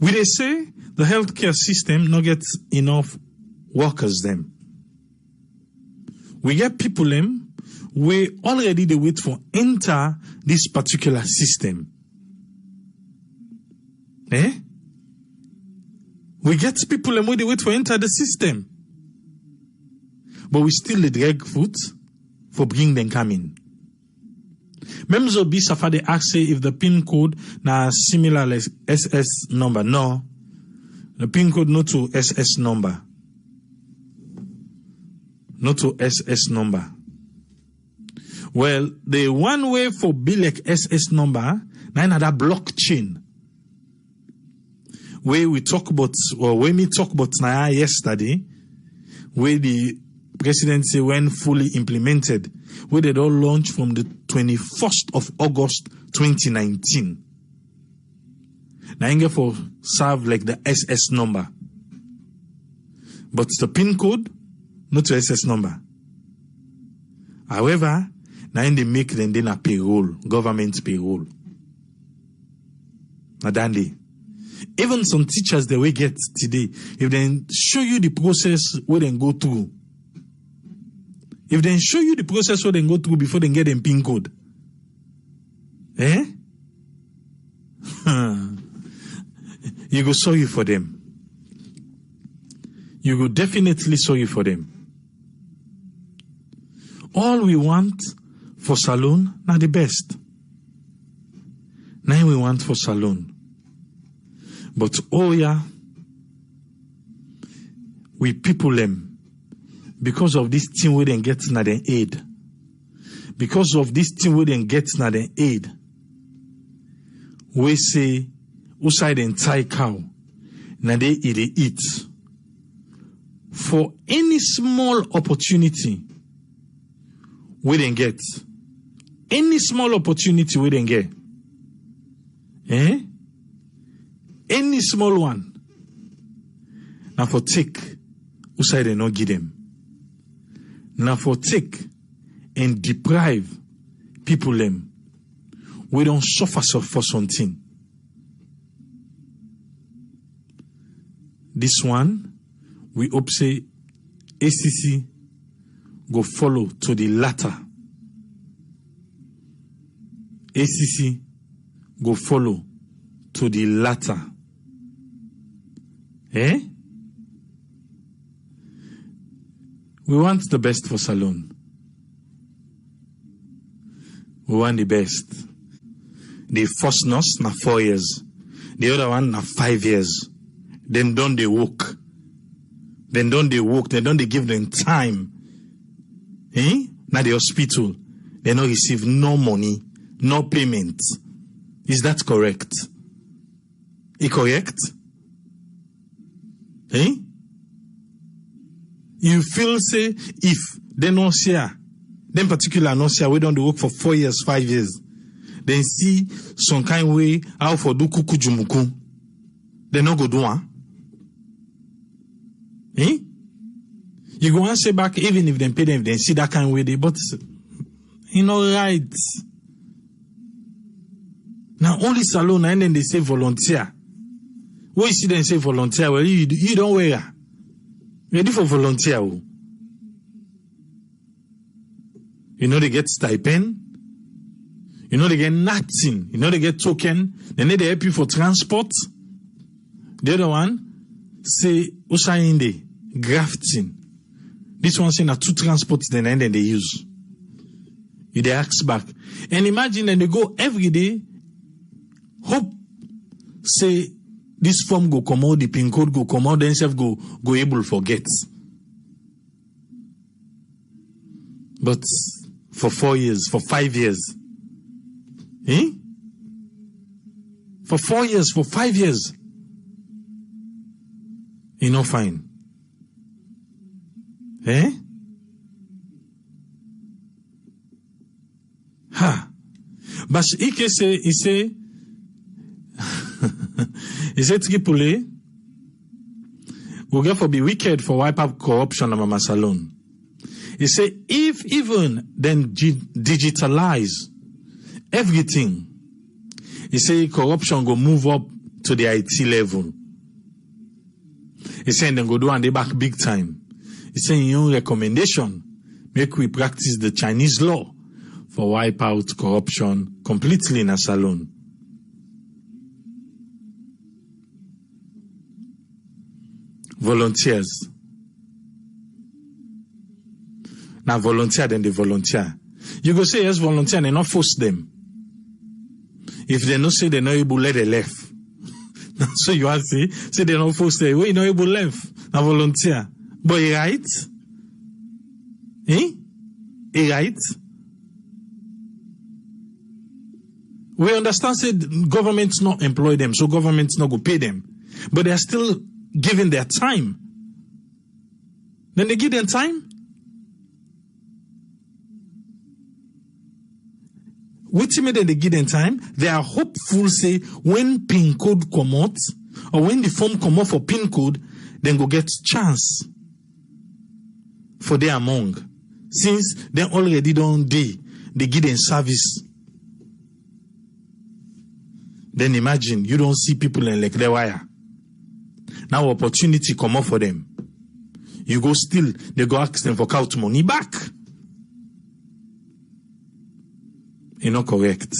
We they say the healthcare system not get enough workers them. We get people them we already they wait for enter this particular system. We get people them where they wait for enter the system. But we still the drag foot for bring them coming. Members of BISAFA they ask say if the PIN code na similar like SS number. No. The PIN code not to SS number. Not to SS number. Well, the one way for be like SS number, na another blockchain. Where we talk about, or when we talk about na yesterday, where the president say when fully implemented, where they all launched from the 21st of August 2019. Now you for serve like the SS number. But the PIN code, not to SS number. However, now they make them then a payroll, government payroll. Now dandy. Even some teachers that we get today, if they show you the process where they go through, if they show you the process where they go through before they get them PIN code, you go sorry for them. You go definitely sorry for them. All we want for Salone, not the best. Now we want for Salone. But oh yeah, we people them. Because of this thing we didn't get na the aid. Because of this thing we didn't get na the aid. We say, outside entire cow, na they eat. For any small opportunity, we didn't get. Any small opportunity we didn't get. Any small one. Now for take, outside they not give them. Now for take and deprive people them, we don't suffer for something. This one, we hope say ACC go follow to the latter. ACC go follow to the latter. We want the best for Salone. We want the best. The first nurse na 4 years. The other one na 5 years. Then don't they work. Then don't they work. Then don't they give them time. Now the hospital. They don't receive no money, no payment. Is that correct? Is correct? You feel say if they not share, them particular not share, we don't work for 4 years, 5 years. Then see some kind way how for do kuku jumuku. They not go do one. You go and say back even if they pay them, if they see that kind of way they but you know right. Now only salon and then they say volunteer. What you see them say volunteer? Well, you don't wear. Ready for volunteer? You know they get stipend. You know they get nothing. You know they get token. Then they help you for transport. The other one say Usainde grafting. This one saying that 2 transports then and then they use. You they ask back. And imagine then they go every day. Hope say this form go come out, the pin code go come out, then self go able forget. But for 4 years, for 5 years. For 4 years, for 5 years. You know, fine. But he say, he say Tripoli will get for be wicked for wipe up corruption of Mama Salon. He say if even then digitalize everything, he say corruption go move up to the IT level. He saying then go do and they back big time. He saying your recommendation make we practice the Chinese law for wipe out corruption completely in a salon. Volunteers. Now volunteer, then they volunteer. You go say yes, volunteer, and not force them. If they not say they're not able, let them left. So you have to say they're not forced them. Well, you're not able left. Now volunteer. But he right? He right? We understand say governments not employ them, so governments not go pay them. But they're still giving their time. Then they give them time. Which made they give them time? They are hopeful say when PIN code come out or when the form come out for PIN code, then go get chance for their among. Since they already don't they give them service. Then imagine you don't see people in like the wire. Now opportunity come up for them. You go still, they go ask them for count money back. You're not correct.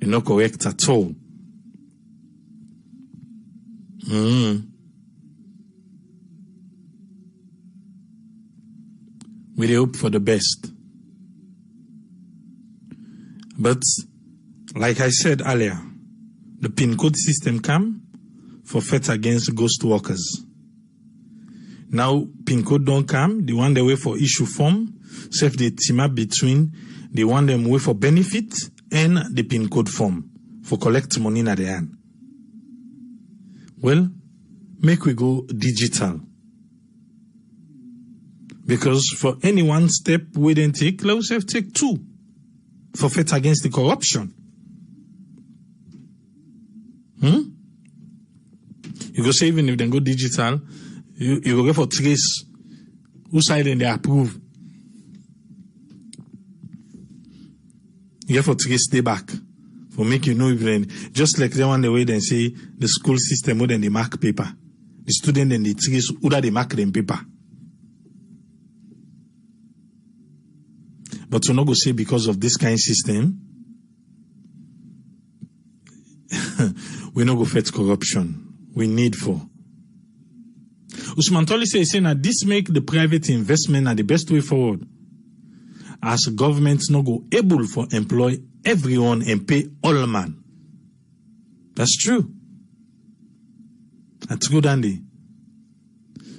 You're not correct at all. We hope for the best. But like I said earlier, the PIN code system come for fight against ghost workers. Now PIN code don't come, the one they wait for issue form, save the team up between the one them wait for benefit and the PIN code form for collect money in the hand. Well, make we go digital. Because for any one step we didn't take, let's have take 2 for fight against the corruption. You go say even if they go digital, you go get for trace who side and they approve. You get for trace stay back for make you know even just like the one the way they say the school system more than they mark paper. The student and the trace who that they mark them paper. But to not go say because of this kind of system, we not go fight corruption. We need for. Usman Toli saying that this make the private investment the best way forward. As governments not go able for employ everyone and pay all man. That's true. That's good, Andy.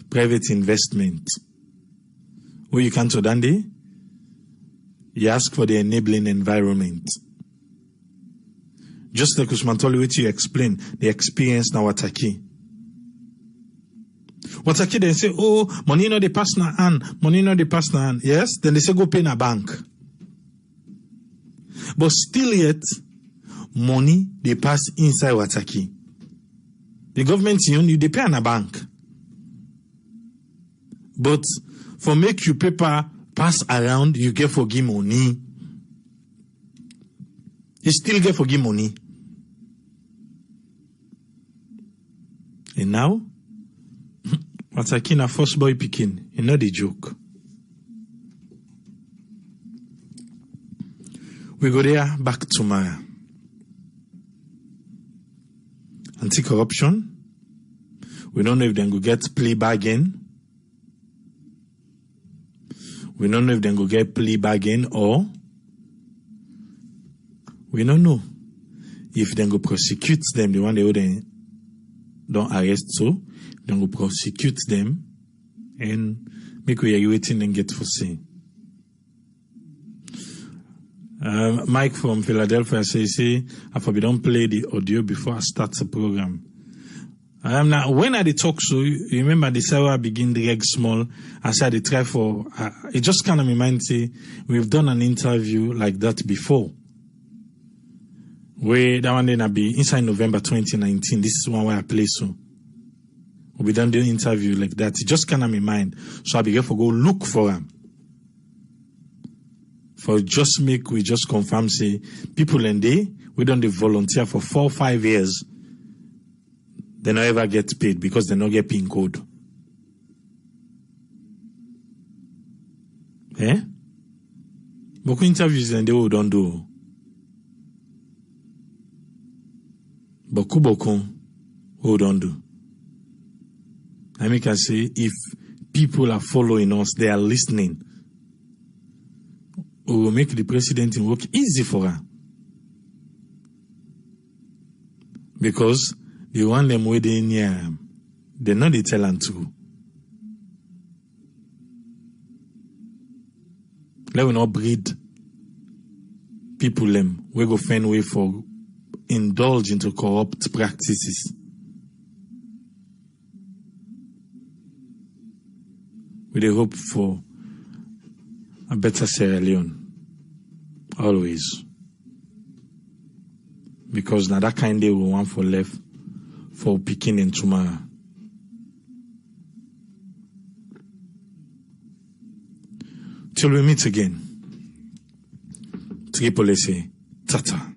Private investment. Where you can to Dandy, you ask for the enabling environment. Just like Usman Toli, which you explain the experience now Wataki. Wataki they say, oh, money no they pass na hand, money no they pass na hand. Yes, then they say go pay in a bank. But still yet, money they pass inside Wataki. The government you they pay in a bank. But for make you paper pass around, you get for give money. He still get forgive money. And now, what's a king a first boy picking? You know the joke. We go there back tomorrow. Anti-corruption. We don't know if they go get plea bargain. We don't know if they go get plea bargain or we don't know if they go prosecute them, the one they don't arrest, so they go prosecute them and make we waiting and get for say. Mike from Philadelphia says, I probably don't play the audio before I start the program. Now, when I talk, so you remember the Sarah begin the egg small. I said they try for, it just kind of reminds me, we've done an interview like that before. Where that one then be inside November 2019. This is one where I play so. We done the interview like that. It just kind of mind. So I began for go look for them. For just make, we just confirm, say, people and we don't volunteer for 4 or 5 years. They don't ever get paid because they don't get PIN code. Eh? Beaucoup interviews and they don't do. Beaucoup who don't do. I mean, can say if people are following us, they are listening. We will make the president work easy for her. Because they want them waiting here. They're not the talent to. Let we not breed people them. We go find way for indulge into corrupt practices. We hope for a better Sierra Leone. Always. Because now that kind of day we want for left for picking in tomorrow. Till we meet again. Triple SA. Tata.